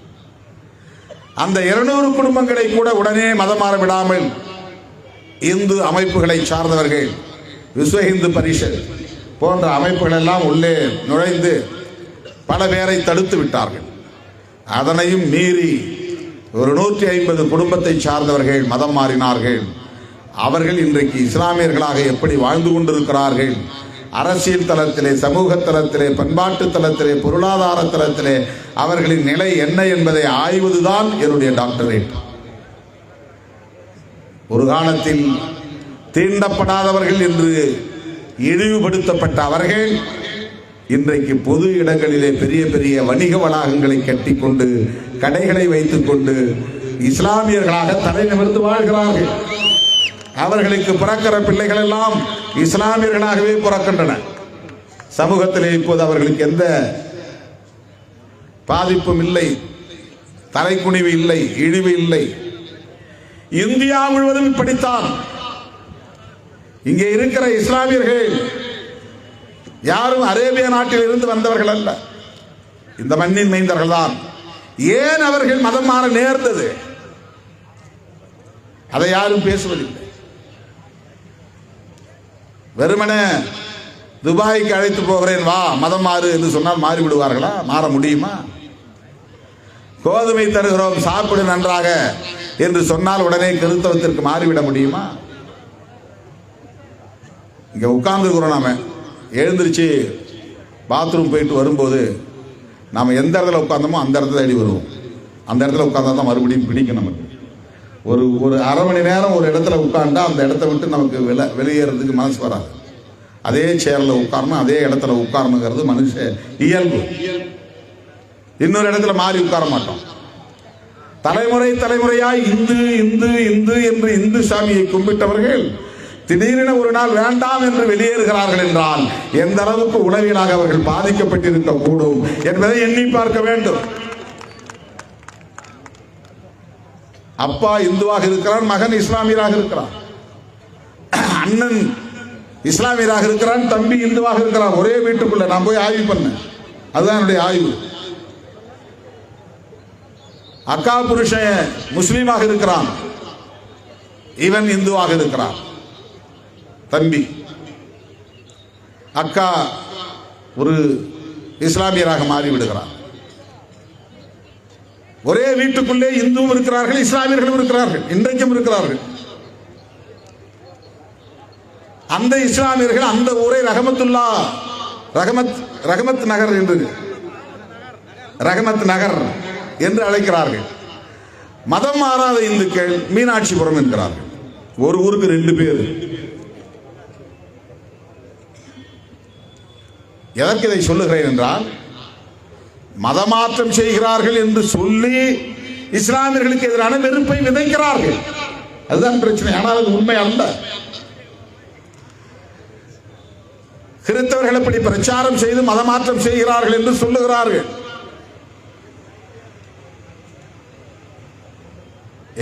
அந்த 200 குடும்பங்களை கூட உடனே மதம் மாற விடாமல் இந்து அமைப்புகளை சார்ந்தவர்கள், விஸ்வ இந்து பரிஷத் போன்ற அமைப்புகள் எல்லாம் உள்ளே நுழைந்து பல பேரை தடுத்து விட்டார்கள். அதனையும் மீறி ஒரு 150 குடும்பத்தை சார்ந்தவர்கள் மதம் மாறினார்கள். அவர்கள் இன்றைக்கு இஸ்லாமியர்களாக எப்படி வாழ்ந்து கொண்டிருக்கிறார்கள், அரசியல் தளத்திலே, சமூக தளத்திலே, பண்பாட்டு தளத்திலே, பொருளாதார தளத்திலே அவர்களின் நிலை என்ன என்பதை ஆய்வதுதான் என்னுடைய டாக்டரேட். ஒரு காலத்தில் தீண்டப்படாதவர்கள் என்று இழிவுபடுத்தப்பட்ட அவர்கள் இன்றைக்கு பொது இடங்களிலே பெரிய பெரிய வணிக வளாகங்களை கட்டிக்கொண்டு கடைகளை வைத்துக் கொண்டு இஸ்லாமியர்களாக தலை நிமிர்ந்து வாழ்கிறார்கள். அவர்களுக்கு பிறக்கிற பிள்ளைகள் எல்லாம் இஸ்லாமியர்களாகவே பிறக்கின்றன. சமூகத்திலே இப்போது அவர்களுக்கு எந்த பாதிப்பும் இல்லை, தலைக்குனிவு இல்லை, இழிவு இல்லை. இந்தியா முழுவதும் இப்படித்தான். இங்கே இருக்கிற இஸ்லாமியர்கள் யாரும் அரேபிய நாட்டில் இருந்து வந்தவர்கள் அல்ல, இந்த மண்ணின் மைந்தர்கள் தான். ஏன் அவர்கள் மதம் மாற நேர்ந்தது, அதை யாரும் பேசுவதில்லை. வெறுமனே துபாய்க்கு அழைத்து போகிறேன் வா மதம் மாறு என்று சொன்னால் மாறிவிடுவார்களா? மாற முடியுமா? கோதுமை தருகிறோம் சாப்பிடு நன்றாக என்று சொன்னால் உடனே கிறிஸ்தவத்திற்கு மாறிவிட முடியுமா? இங்க உட்கார்ந்துருக்கிறோம், நாம எழுந்திருச்சு பாத்ரூம் போயிட்டு வரும்போது நாம் எந்த இடத்துல உட்கார்ந்தோமோ அந்த இடத்துல தேடி வருவோம். அந்த இடத்துல உட்கார்ந்தா தான் மறுபடியும் பிடிக்கும். நமக்கு ஒரு அரை மணி நேரம் ஒரு இடத்துல உட்கார்ந்தா அந்த இடத்த விட்டு நமக்கு வெளியேறதுக்கு மனசு வராது. அதே சேரில் உட்காரணும், அதே இடத்துல உட்காரணுங்கிறது மனுஷ இயல்பு. இன்னொரு இடத்துல மாறி உட்கார மாட்டோம். தலைமுறை தலைமுறையாய் இந்து இந்து இந்து என்று இந்து சாமியை கும்பிட்டவர்கள் திடீரென ஒரு நாள் வேண்டாம் என்று வெளியேறுகிறார்கள் என்றால் எந்த அளவுக்கு உளவியலாக அவர்கள் பாதிக்கப்பட்டிருக்க கூடும் என்பதை எண்ணி பார்க்க வேண்டும். அப்பா இந்துவாக இருக்கிறான், மகன் இஸ்லாமியராக இருக்கிறான், அண்ணன் இஸ்லாமியராக இருக்கிறான், தம்பி இந்துவாக இருக்கிறான். ஒரே வீட்டுக்குள்ள நான் போய் ஆய்வு பண்ணேன். அதுதான் என்னுடைய ஆய்வு. அக்கா புருஷன் முஸ்லீமாக இருக்கிறான், இவன் இந்துவாக இருக்கிறான். தம்பி அக்கா ஒரு இஸ்லாமியராக மாறிவிடுகிறார். ஒரே வீட்டுக்குள்ளே இந்துவும் இருக்கிறார்கள், இஸ்லாமியர்களும் இருக்கிறார்கள், இன்றைக்கும் இருக்கிறார்கள். அந்த இஸ்லாமியர்கள் அந்த ஊரை ரஹமத் நகர் என்று அழைக்கிறார்கள். மதம் மாறாத இந்துக்கள் மீனாட்சிபுரம் என்கிறார்கள். ஒரு ஊருக்கு 2 பேர். எதற்கு இதை சொல்லுகிறேன் என்றால், மதமாற்றம் செய்கிறார்கள் என்று சொல்லி இஸ்லாமியர்களுக்கு எதிரான வெறுப்பை விதைக்கிறார்கள். அதுதான் பிரச்சனை. ஆனால் அது உண்மை அல்ல. கிறிஸ்தவர்கள் எப்படி பிரச்சாரம் செய்து மதமாற்றம் செய்கிறார்கள் என்று சொல்லுகிறார்கள்.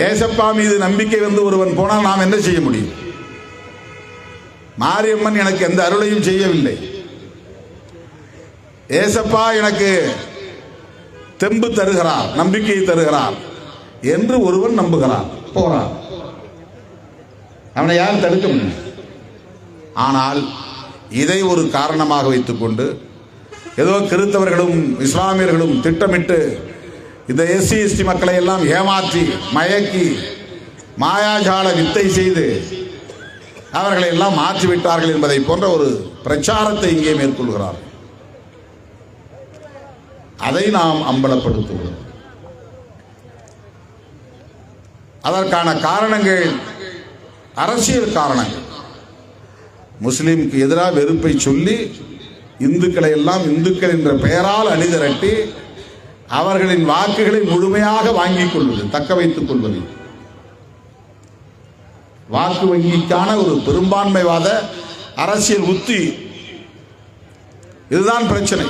ஏசப்பா மீது நம்பிக்கை வந்து ஒருவன் போனால் நாம் என்ன செய்ய முடியும்? மாரியம்மன் எனக்கு எந்த அருளையும் செய்யவில்லை, ஏசப்பா எனக்கு தெம்பு தருகிறார், நம்பிக்கையை தருகிறார் என்று ஒருவன் நம்புகிறான், போறான். அவனை யாரும் தடுக்க முடியும். ஆனால் இதை ஒரு காரணமாக வைத்துக்கொண்டு ஏதோ கிறிஸ்தவர்களும் இஸ்லாமியர்களும் திட்டமிட்டு இந்த எஸ்சி எஸ்டி மக்களை எல்லாம் ஏமாற்றி மயக்கி மாயாஜால வித்தை செய்து அவர்களை எல்லாம் மாற்றிவிட்டார்கள் என்பதை போன்ற ஒரு பிரச்சாரத்தை இங்கே மேற்கொள்கிறார்கள். அதை நாம் அம்பலப்படுத்துகிறோம். அதற்கான காரணங்கள் அரசியல் காரணங்கள். முஸ்லிம்க்கு எதிராக வெறுப்பை சொல்லி இந்துக்களை எல்லாம் இந்துக்கள் என்ற பெயரால் அணிதிரட்டி அவர்களின் வாக்குகளை முழுமையாக வாங்கிக் கொள்வது, தக்க வைத்துக் கொள்வது, வாக்கு வங்கிக்கான ஒரு பெரும்பான்மைவாத அரசியல் உத்தி. இதுதான் பிரச்சனை.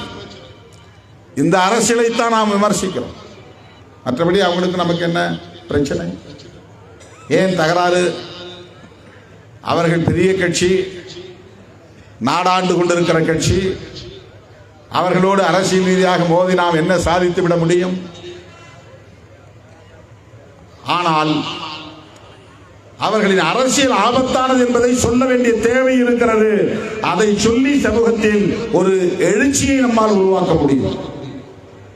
இந்த அரசியலைத்தான் நாம் விமர்சிக்கிறோம். மற்றபடி அவங்களுக்கு நமக்கு என்ன பிரச்சனை? ஏன் தகராறு? அவர்கள் பெரிய கட்சி, நாடாண்டு கொண்டிருக்கிற கட்சி, அவர்களோடு அரசியல் ரீதியாக மோதி நாம் என்ன சாதித்து விட முடியும்? ஆனால் அவர்களின் அரசியல் ஆபத்தானது என்பதை சொல்ல வேண்டிய தேவை இருக்கிறது. அதை சொல்லி சமூகத்தில் ஒரு எழுச்சியை நம்மால் உருவாக்க முடியும்,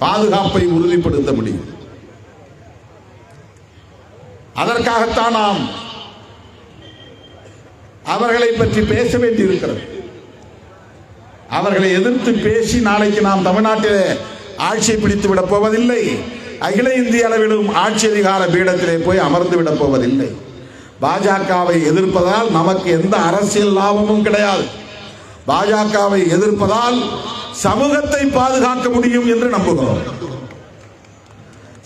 பாதுகாப்பை உறுதிப்படுத்த முடியும். அதற்காகத்தான் நாம் அவர்களை பற்றி பேச வேண்டியிருக்கிறது. அவர்களை எதிர்த்து பேசி நாளைக்கு நாம் தமிழ்நாட்டிலே ஆட்சியை பிடித்து விடப் போவதில்லை. அகில இந்திய அளவிலும் ஆட்சி அதிகார பீடத்திலே போய் அமர்ந்து விடப் போவதில்லை. பாஜகவை எதிர்ப்பதால் நமக்கு எந்த அரசியல் லாபமும் கிடையாது. பாஜகவை எதிர்ப்பதால் சமூகத்தை பாதுகாக்க முடியும் என்று நம்புகிறோம்,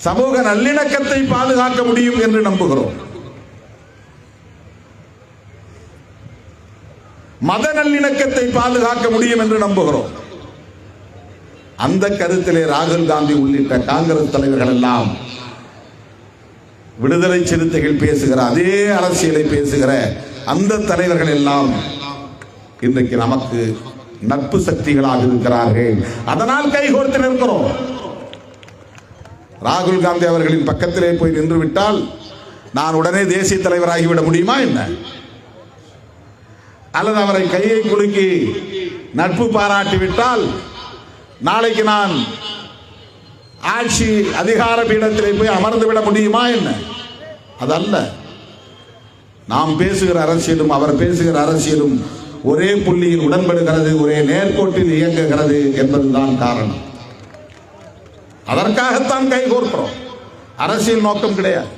சமூக நல்லிணக்கத்தை பாதுகாக்க முடியும் என்று நம்புகிறோம், மத நல்லிணக்கத்தை பாதுகாக்க முடியும் என்று நம்புகிறோம். அந்த கருத்திலே ராகுல் காந்தி உள்ளிட்ட காங்கிரஸ் தலைவர்கள் எல்லாம் விடுதலை சிறுத்தைகள் பேசுகிற அதே அரசியலை பேசுகிற அந்த தலைவர்கள் எல்லாம் இன்றைக்கு நமக்கு நட்பு சக்திகளாக இருக்கிறார்கள். அதனால் கைகோர்த்து நிற்கிறோம். ராகுல் காந்தி அவர்களின் பக்கத்திலே போய் நின்று விட்டால் நான் உடனே தேசிய தலைவராகிவிட முடியுமா என்ன? அல்லது அவரை கையை குலுக்கி நட்பு பாராட்டிவிட்டால் நாளைக்கு நான் ஆட்சி அதிகார பீடத்திலே போய் அமர்ந்து விட முடியுமா என்ன? அதல்ல. நாம் பேசுகிற அரசியலும் அவர் பேசுகிற அரசியலும் ஒரே புள்ளியில் உடன்படுகிறது, ஒரே நேர்கோட்டில் இயங்குகிறது என்பதுதான் காரணம். அதற்காகத்தான் கைகோர்க்கிறோம். அரசியல் நோக்கம் கிடையாது,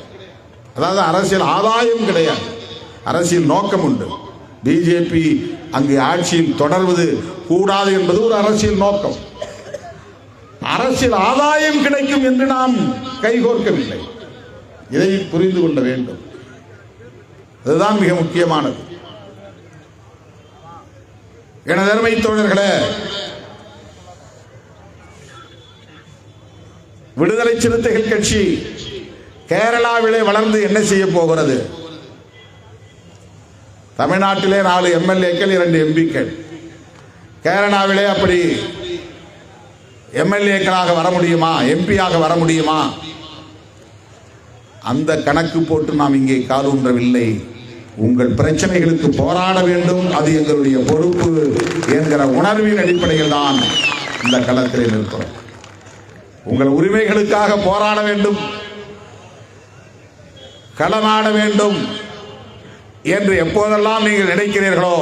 அதாவது அரசியல் ஆதாயம் கிடையாது, அரசியல் நோக்கம் உண்டு. பிஜேபி அங்கு ஆட்சியில் தொடர்வது கூடாது என்பது ஒரு அரசியல் நோக்கம். அரசியல் ஆதாயம் கிடைக்கும் என்று நாம் கைகோர்க்கவில்லை. இதை புரிந்து கொள்ள வேண்டும். அதுதான் மிக முக்கியமானது. எனது அருமை தோழர்களே, விடுதலை சிறுத்தைகள் கட்சி கேரளாவிலே வளர்ந்து என்ன செய்ய போகிறது? தமிழ்நாட்டிலே 4 எம்எல்ஏக்கள் 2 எம்பிக்கள். கேரளாவிலே அப்படி எம்எல்ஏக்களாக வர முடியுமா? எம்பியாக வர முடியுமா? அந்த கணக்கு போட்டு நாம் இங்கே காலூன்றவில்லை. உங்கள் பிரச்சனைகளுக்கு போராட வேண்டும், அது எங்களுடைய பொறுப்பு என்கிற உணர்வின் அடிப்படையில் தான் இந்த களத்தில் நிற்கிறோம். உங்கள் உரிமைகளுக்காக போராட வேண்டும், களமாட வேண்டும் என்று எப்போதெல்லாம் நீங்கள் நினைக்கிறீர்களோ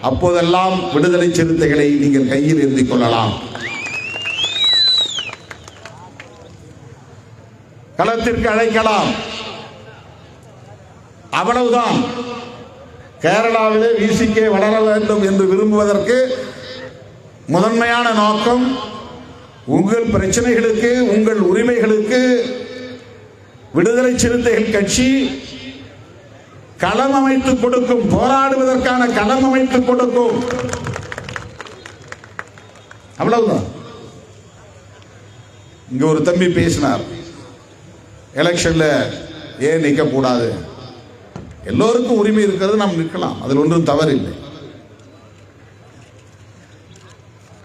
அப்போதெல்லாம் விடுதலை சிறுத்தைகளை நீங்கள் கையில் ஏந்திக் கொள்ளலாம். களத்திற்கு அழைக்கலாம். அவ்வளவுதான். கேரளாவிலே விசிகே வளர வேண்டும் என்று விரும்புவதற்கு முதன்மையான நோக்கம் உங்கள் பிரச்சனைகளுக்கு, உங்கள் உரிமைகளுக்கு விடுதலை சிறுத்தைகள் கட்சி களம் அமைத்துக் கொடுக்கும், போராடுவதற்கான களம் அமைத்துக் கொடுக்கும். அவ்வளவுதான். இங்க ஒரு தம்பி பேசினார், எலெக்ஷன்ல ஏன் நிற்க கூடாது? எல்லோருக்கும் உரிமை இருக்கிறது, நாம் நிற்கலாம், அதில் ஒன்றும் தவறில்லை.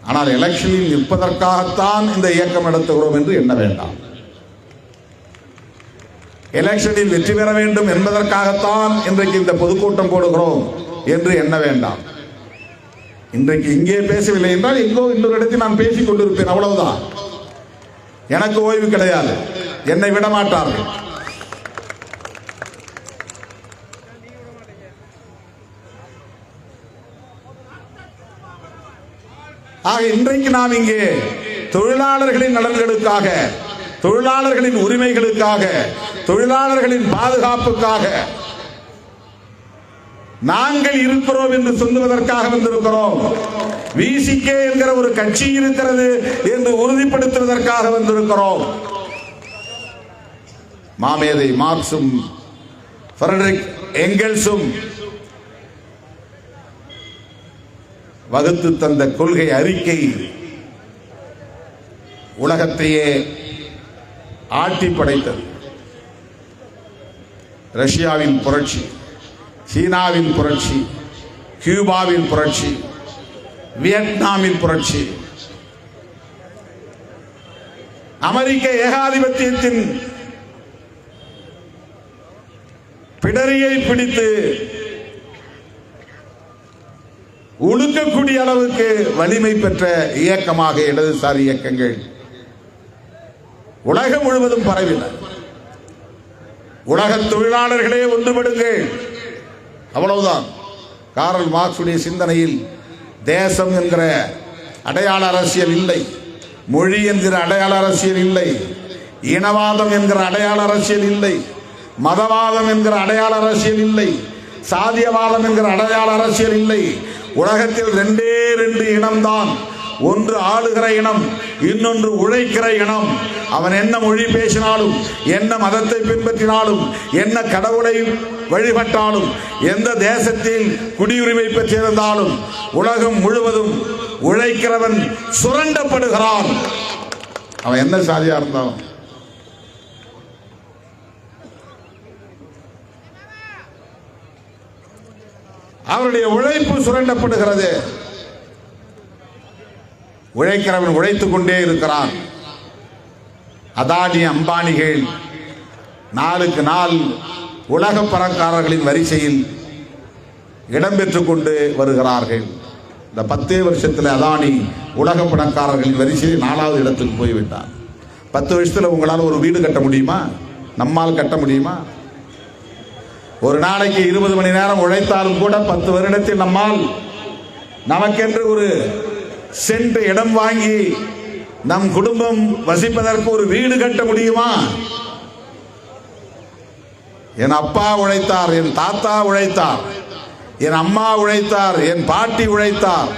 ஆனால் எலெக்ஷனில் நிற்பதற்காகத்தான் இந்த இயக்கம் நடத்துகிறோம் என்று எண்ண வேண்டாம். எலெக்ஷனில் வெற்றி பெற வேண்டும் என்பதற்காகத்தான் இன்றைக்கு இந்த பொதுக்கூட்டம் போடுகிறோம் என்று எண்ண வேண்டாம். இன்றைக்கு இங்கே பேசவில்லை என்றால் எங்கோ இன்னொரு இடத்தில் நான் பேசிக் கொண்டிருப்பேன், அவ்வளவுதான். எனக்கு ஓய்வு கிடையாது, என்னை விட மாட்டார்கள். ஆக இன்றைக்கு நாம் இங்கே தொழிலாளர்களின் நலன்களுக்காக, தொழிலாளர்களின் உரிமைகளுக்காக, தொழிலாளர்களின் பாதுகாப்புக்காக நாங்கள் இருக்கிறோம் என்று சொல்லுவதற்காக வந்திருக்கிறோம். விசிகே என்கிற ஒரு கட்சி இருக்கிறது என்று உறுதிப்படுத்துவதற்காக வந்திருக்கிறோம். மாமேதை மார்க்சும் ஃபிரெடரிக் எங்கெல்ஸும் வகுத்து தந்த கொள்கை அறிக்கை உலகத்தையே ஆட்டி படைத்தது. ரஷ்யாவின் புரட்சி, சீனாவின் புரட்சி, கியூபாவின் புரட்சி, வியட்நாமின் புரட்சி, அமெரிக்க ஏகாதிபத்தியத்தின் பிடரியை பிடித்து உழுக்கக்கூடிய அளவுக்கு வலிமை பெற்ற இயக்கமாக இடதுசாரி இயக்கங்கள் உலகம் முழுவதும் பரவின. உலக தொழிலாளர்களே ஒன்றுபடுங்கள், அவ்வளவுதான். காரல் மார்க்சுடைய சிந்தனையில் தேசம் என்கிற அடையாள அரசியல் இல்லை, மொழி என்கிற அடையாள அரசியல் இல்லை, இனவாதம் என்கிற அடையாள அரசியல் இல்லை, மதவாதம் என்கிற அடையாள அரசியல் இல்லை, சாதியவாதம் என்கிற அடையாள அரசியல் இல்லை. உலகத்தில் 2 இனம்தான். ஒன்று ஆளுகிற இனம், இன்னொன்று உழைக்கிற இனம். அவன் என்ன மொழி பேசினாலும், என்ன மதத்தை பின்பற்றினாலும், என்ன கடவுளை வழிபட்டாலும், எந்த தேசத்தில் குடியுரிமை பெற்றிருந்தாலும் உலகம் முழுவதும் உழைக்கிறவன் சுரண்டப்படுகிறான். அவன் என்ன சாதியா இருந்தாலும். அவருடைய உழைப்பு சுரண்டப்படுகிறது. உழைக்கிறவன் உழைத்துக் கொண்டே இருக்கிறான். அதானி அம்பானிகள் நாளுக்கு நாள் உலக பணக்காரர்களின் வரிசையில் இடம்பெற்றுக் கொண்டு வருகிறார்கள். இந்த 10 வருஷத்துல அதானி உலக பணக்காரர்களின் வரிசையில் 4வது இடத்துக்கு போய்விட்டார். 10 வருஷத்துல உங்களால் ஒரு வீடு கட்ட முடியுமா? நம்மால் கட்ட முடியுமா? ஒரு நாளைக்கு 20 மணி நேரம் உழைத்தாலும் கூட 10 வருடத்தில் நம்மால் நமக்கென்று ஒரு சென்ட் இடம் வாங்கி நம் குடும்பம் வசிப்பதற்கு ஒரு வீடு கட்ட முடியுமா? என் அப்பா உழைத்தார், என் தாத்தா உழைத்தார், என் அம்மா உழைத்தார், என் பாட்டி உழைத்தார்.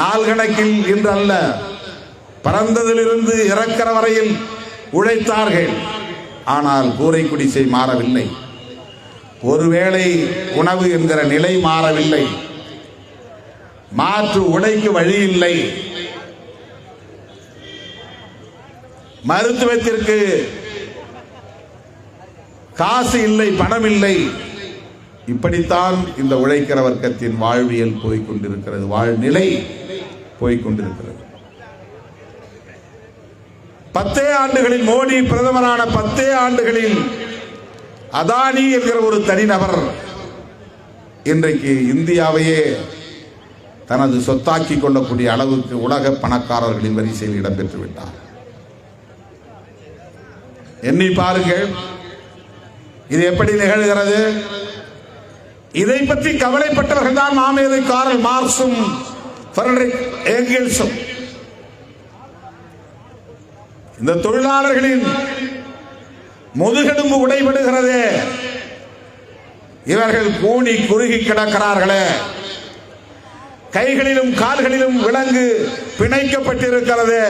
நாள் கணக்கில் இன்று அல்ல, பிறந்ததிலிருந்து இறக்கிற வரையில் உழைத்தார்கள். ஆனால் கூரை குடிசை மாறவில்லை. ஒருவேளை உணவு என்கிற நிலை மாறவில்லை. மாற்று உடைக்கு வழி இல்லை. மருத்துவத்திற்கு காசு இல்லை, பணம் இல்லை. இப்படித்தான் இந்த உழைக்கிற வர்க்கத்தின் வாழ்வியல் போய்கொண்டிருக்கிறது, வாழ்நிலை போய்கொண்டிருக்கிறது. 10 ஆண்டுகளில் மோடி பிரதமரான 10 ஆண்டுகளில் அதானி என்கிற ஒரு தனிநபர் இன்றைக்கு இந்தியாவையே தனது சொத்தாக்கி கொள்ளக்கூடிய அளவுக்கு உலக பணக்காரர்களின் வரிசையில் இடம்பெற்று விட்டார். எண்ணி பாருங்கள், இது எப்படி நிகழ்கிறது? இதை பற்றி கவலைப்பட்டவர்கள் தான் மாமேதை கார்ல் மார்க்சும் ஃபிரெடரிக் ஏங்கெல்ஸும். இந்த தொழிலாளர்களின் முதுகெலும்பு உடைபடுகிறதே, இவர்கள் கூனி குறுகி கிடக்கிறார்களே, கைகளிலும் கால்களிலும் விலங்கு பிணைக்கப்பட்டிருக்கிறது,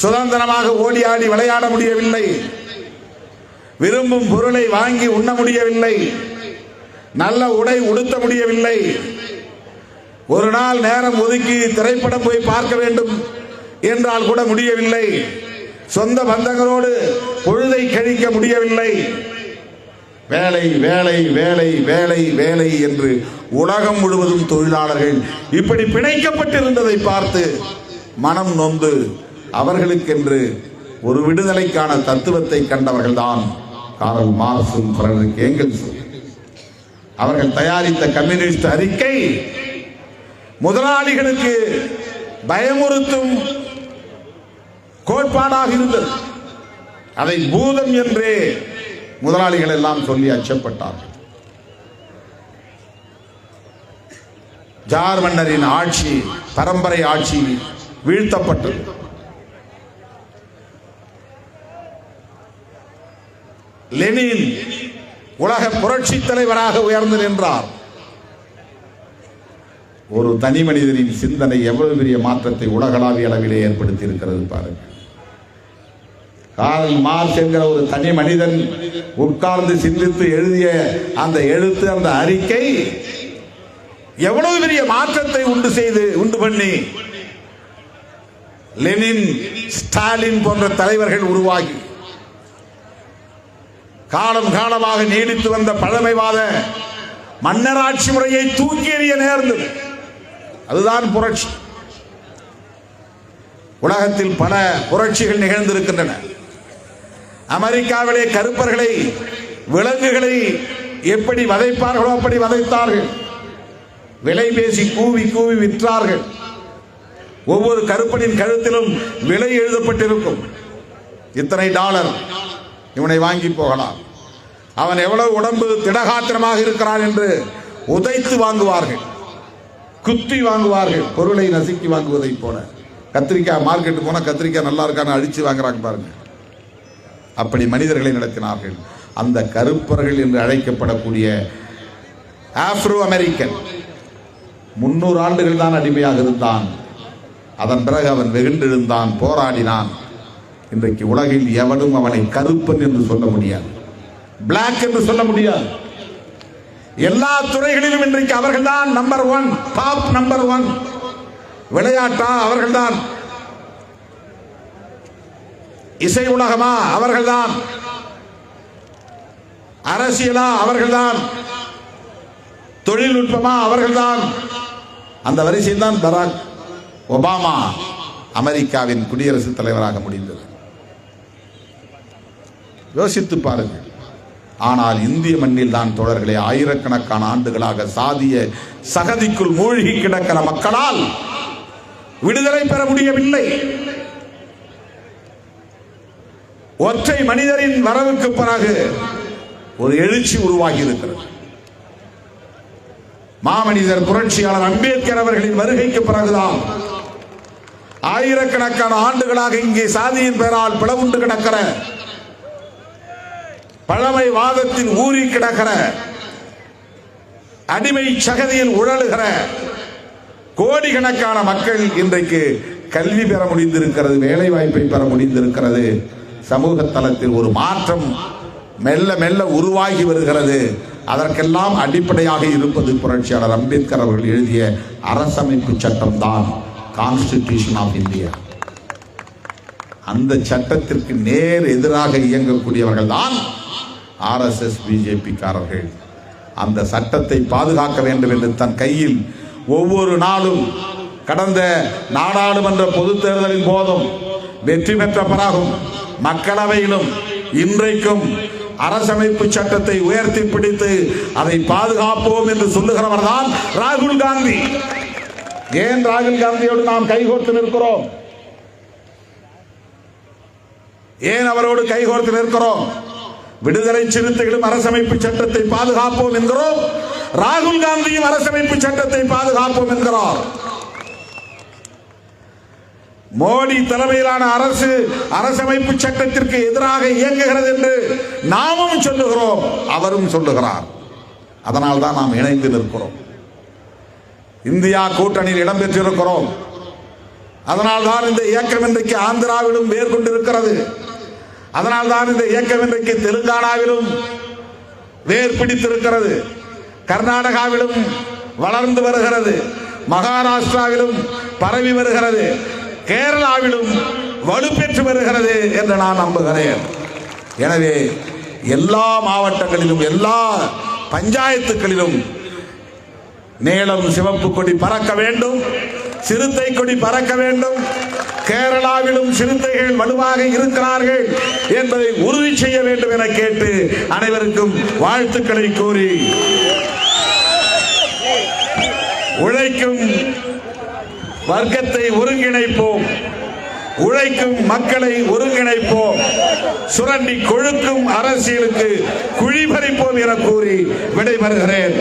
சுதந்திரமாக ஓடி ஆடி விளையாட முடியவில்லை, விரும்பும் பொருளை வாங்கி உண்ண முடியவில்லை, நல்ல உடை உடுத்த முடியவில்லை, ஒரு நாள் நேரம் ஒதுக்கி திரைப்படம் போய் பார்க்க வேண்டும் என்றால் கூட முடியவில்லை, சொந்த பந்தங்களோடு பொழுதை கழிக்க முடியவில்லை. வேலை வேலை வேலை வேலை வேலை என்று உலகம் முழுவதும் தொழிலாளர்கள் இப்படி பிணைக்கப்பட்டிருந்ததை பார்த்து மனம் நொந்து அவர்களுக்கென்று ஒரு விடுதலைக்கான தத்துவத்தை கண்டவர்கள்தான் கார்ல் மார்க்சும் ஃபிரெடரிக் ஏங்கெல்ஸும். அவர்கள் தயாரித்த கம்யூனிஸ்ட் அறிக்கை முதலாளிகளுக்கு பயமுறுத்தும் கோட்பாடாக இருந்தது. அதை பூதம் என்றே முதலாளிகள் எல்லாம் சொல்லி அச்சப்பட்டார்கள். ஜார் மன்னரின் ஆட்சி, பரம்பரை ஆட்சி வீழ்த்தப்பட்டது. லெனின் உலக புரட்சி தலைவராக உயர்ந்து நின்றார். ஒரு தனி மனிதனின் சிந்தனை எவ்வளவு பெரிய மாற்றத்தை உலகளாவிய அளவிலே ஏற்படுத்தி இருக்கிறது பாருங்கள். கார்ல் மார்க்ஸ் என்கிற ஒரு தனி மனிதன் உட்கார்ந்து சிந்தித்து எழுதிய அந்த எழுத்து, அந்த அறிக்கை எவ்வளவு பெரிய மாற்றத்தை உண்டு பண்ணி லெனின், ஸ்டாலின் போன்ற தலைவர்கள் உருவாகி காலம் காலமாக நீடித்து வந்த பழமைவாத மன்னராட்சி முறையை தூக்கி எறிய நேர்ந்தது. அதுதான் புரட்சி. உலகத்தில் பல புரட்சிகள் நிகழ்ந்திருக்கின்றன. அமெரிக்காவிலே கருப்பர்களை, விலங்குகளை எப்படி வதைப்பார்களோ அப்படி வதைத்தார்கள். விலை பேசி கூவி கூவி விற்றார்கள். ஒவ்வொரு கருப்பனின் கழுத்திலும் விலை எழுதப்பட்டிருக்கும். இத்தனை டாலர், இவனை வாங்கி போகலாம், அவன் எவ்வளவு உடம்பு திடகாத்திரமாக இருக்கிறான் என்று உதைத்து வாங்குவார்கள், குத்தி வாங்குவார்கள், பொருளை நசுக்கி வாங்குவதை போல. கத்திரிக்காய் மார்க்கெட்டு போனா கத்திரிக்காய் நல்லா இருக்கான்னு அடிச்சு வாங்குறாங்க பாருங்க. அப்படி மனிதர்களை நடத்தினார்கள். அந்த கருப்பர்கள் என்று அழைக்கப்படக்கூடிய ஆப்ரோ அமெரிக்கன் 300 ஆண்டுகள் தான் அடிமையாக இருந்தான். அதன் பிறகு அவன் வெகுண்டெழுந்தான், போராடினான். இன்றைக்கு உலகில் எவனும் அவனை கருப்பன் என்று சொல்ல முடியாது, பிளாக் என்று சொல்ல முடியாது. எல்லா துறைகளிலும் இன்றைக்கு அவர்கள்தான் நம்பர் 1, டாப் நம்பர் 1. விளையாட்டா அவர்கள்தான், இசை உலகமா அவர்கள்தான், அரசியலா அவர்கள்தான், தொழில்நுட்பமா அவர்கள்தான். அந்த வரிசையில் தான் பராக் ஒபாமா அமெரிக்காவின் குடியரசுத் தலைவராக முடிந்தது. யோசித்து பாருங்கள். ஆனால் இந்திய மண்ணில் தான் தோழர்களே ஆயிரக்கணக்கான ஆண்டுகளாக சாதிய சகதிக்குள் மூழ்கி கிடக்கிற மக்களால் விடுதலை பெற முடியவில்லை. ஒற்றை மனிதரின் வரவுக்கு பிறகு ஒரு எழுச்சி உருவாகி இருக்கிறது. மாமனிதர் புரட்சியாளர் அம்பேத்கர் அவர்களின் வருகைக்கு பிறகுதான் ஆயிரக்கணக்கான ஆண்டுகளாக இங்கே சாதியின் பெயரால் பிளவுண்டு கிடக்கிற, பழமை வாதத்தின் ஊறி கிடக்கிற, அடிமை சகதியில் உழலுகிற கோடிக்கணக்கான மக்கள் இன்றைக்கு கல்வி பெற முடிந்திருக்கிறது, வேலை வாய்ப்பை பெற முடிந்திருக்கிறது. சமூக தளத்தில் ஒரு மாற்றம் மெல்ல மெல்ல உருவாகி வருகிறது. அதற்கெல்லாம் அடிப்படையாக இருப்பது புரட்சியாளர் அம்பேத்கர் அவர்கள் எழுதிய அரசமைப்பு சட்டம் தான், கான்ஸ்டிடியூஷன் ஆஃப் இந்தியா. அந்த சட்டத்திற்கு நேர் எதிராக இயங்கக்கூடியவர்கள் தான் RSS பிஜேபி காரர்கள். அந்த சட்டத்தை பாதுகாக்க வேண்டும் என்று தன் கையில் ஒவ்வொரு நாளும் கடந்த நாடாளுமன்ற பொதுத் தேர்தலின் போதும் வெற்றி பெற்ற பிறகும் மக்களவையிலும் இன்றைக்கும் அரசமைப்பு சட்டத்தை உயர்த்தி பிடித்து அதை பாதுகாப்போம் என்று சொல்லுகிறவர் தான் ராகுல் காந்தி. ஏன் ராகுல் காந்தியோடு நாம் கைகோர்த்து நிற்கிறோம்? ஏன் அவரோடு கைகோர்த்து நிற்கிறோம்? விடுதலை சிறுத்தைகளும் அரசமைப்பு சட்டத்தை பாதுகாப்போம் என்கிறோம், ராகுல் காந்தியும் அரசமைப்பு சட்டத்தை பாதுகாப்போம் என்கிறார். மோடி தலைமையிலான அரசு அரசமைப்பு சட்டத்திற்கு எதிராக இயங்குகிறது என்று நாமும் சொல்லுகிறோம், அவரும் சொல்லுகிறார். அதனால் தான் நாம் இணைந்து நிற்கிறோம். இந்தியா கூட்டணியில் இடம்பெற்றிருக்கிறோம். அதனால் தான் இந்த இயக்கம் இன்றைக்கு ஆந்திராவிலும் வேர் கொண்டிருக்கிறது. அதனால் தான் இந்த இயக்கம் இன்றைக்கு தெலுங்கானாவிலும் வேர் பிடித்திருக்கிறது, கர்நாடகாவிலும் வளர்ந்து வருகிறது, மகாராஷ்டிராவிலும் பரவி வருகிறது, கேரளாவிலும் வலுப்பெற்று வருகிறது என்று நான் நம்புகிறேன். எனவே எல்லா மாவட்டங்களிலும் எல்லா பஞ்சாயத்துகளிலும் நீலம் சிவப்பு கொடி பறக்க வேண்டும், சிறுத்தை கொடி பறக்க வேண்டும். கேரளாவிலும் சிறுத்தைகள் வலுவாக இருக்கிறார்கள் என்பதை உறுதி செய்ய வேண்டும் என கேட்டு அனைவருக்கும் வாழ்த்துக்களை கூறி, உழைக்கும் வர்க்கத்தை ஒருங்கிணைப்போம், உழைக்கும் மக்களை ஒருங்கிணைப்போம், சுரண்டி கொழுக்கும் அரசியலுக்கு குழிபறிப்போம் என கூறி விடைபெறுகிறேன்.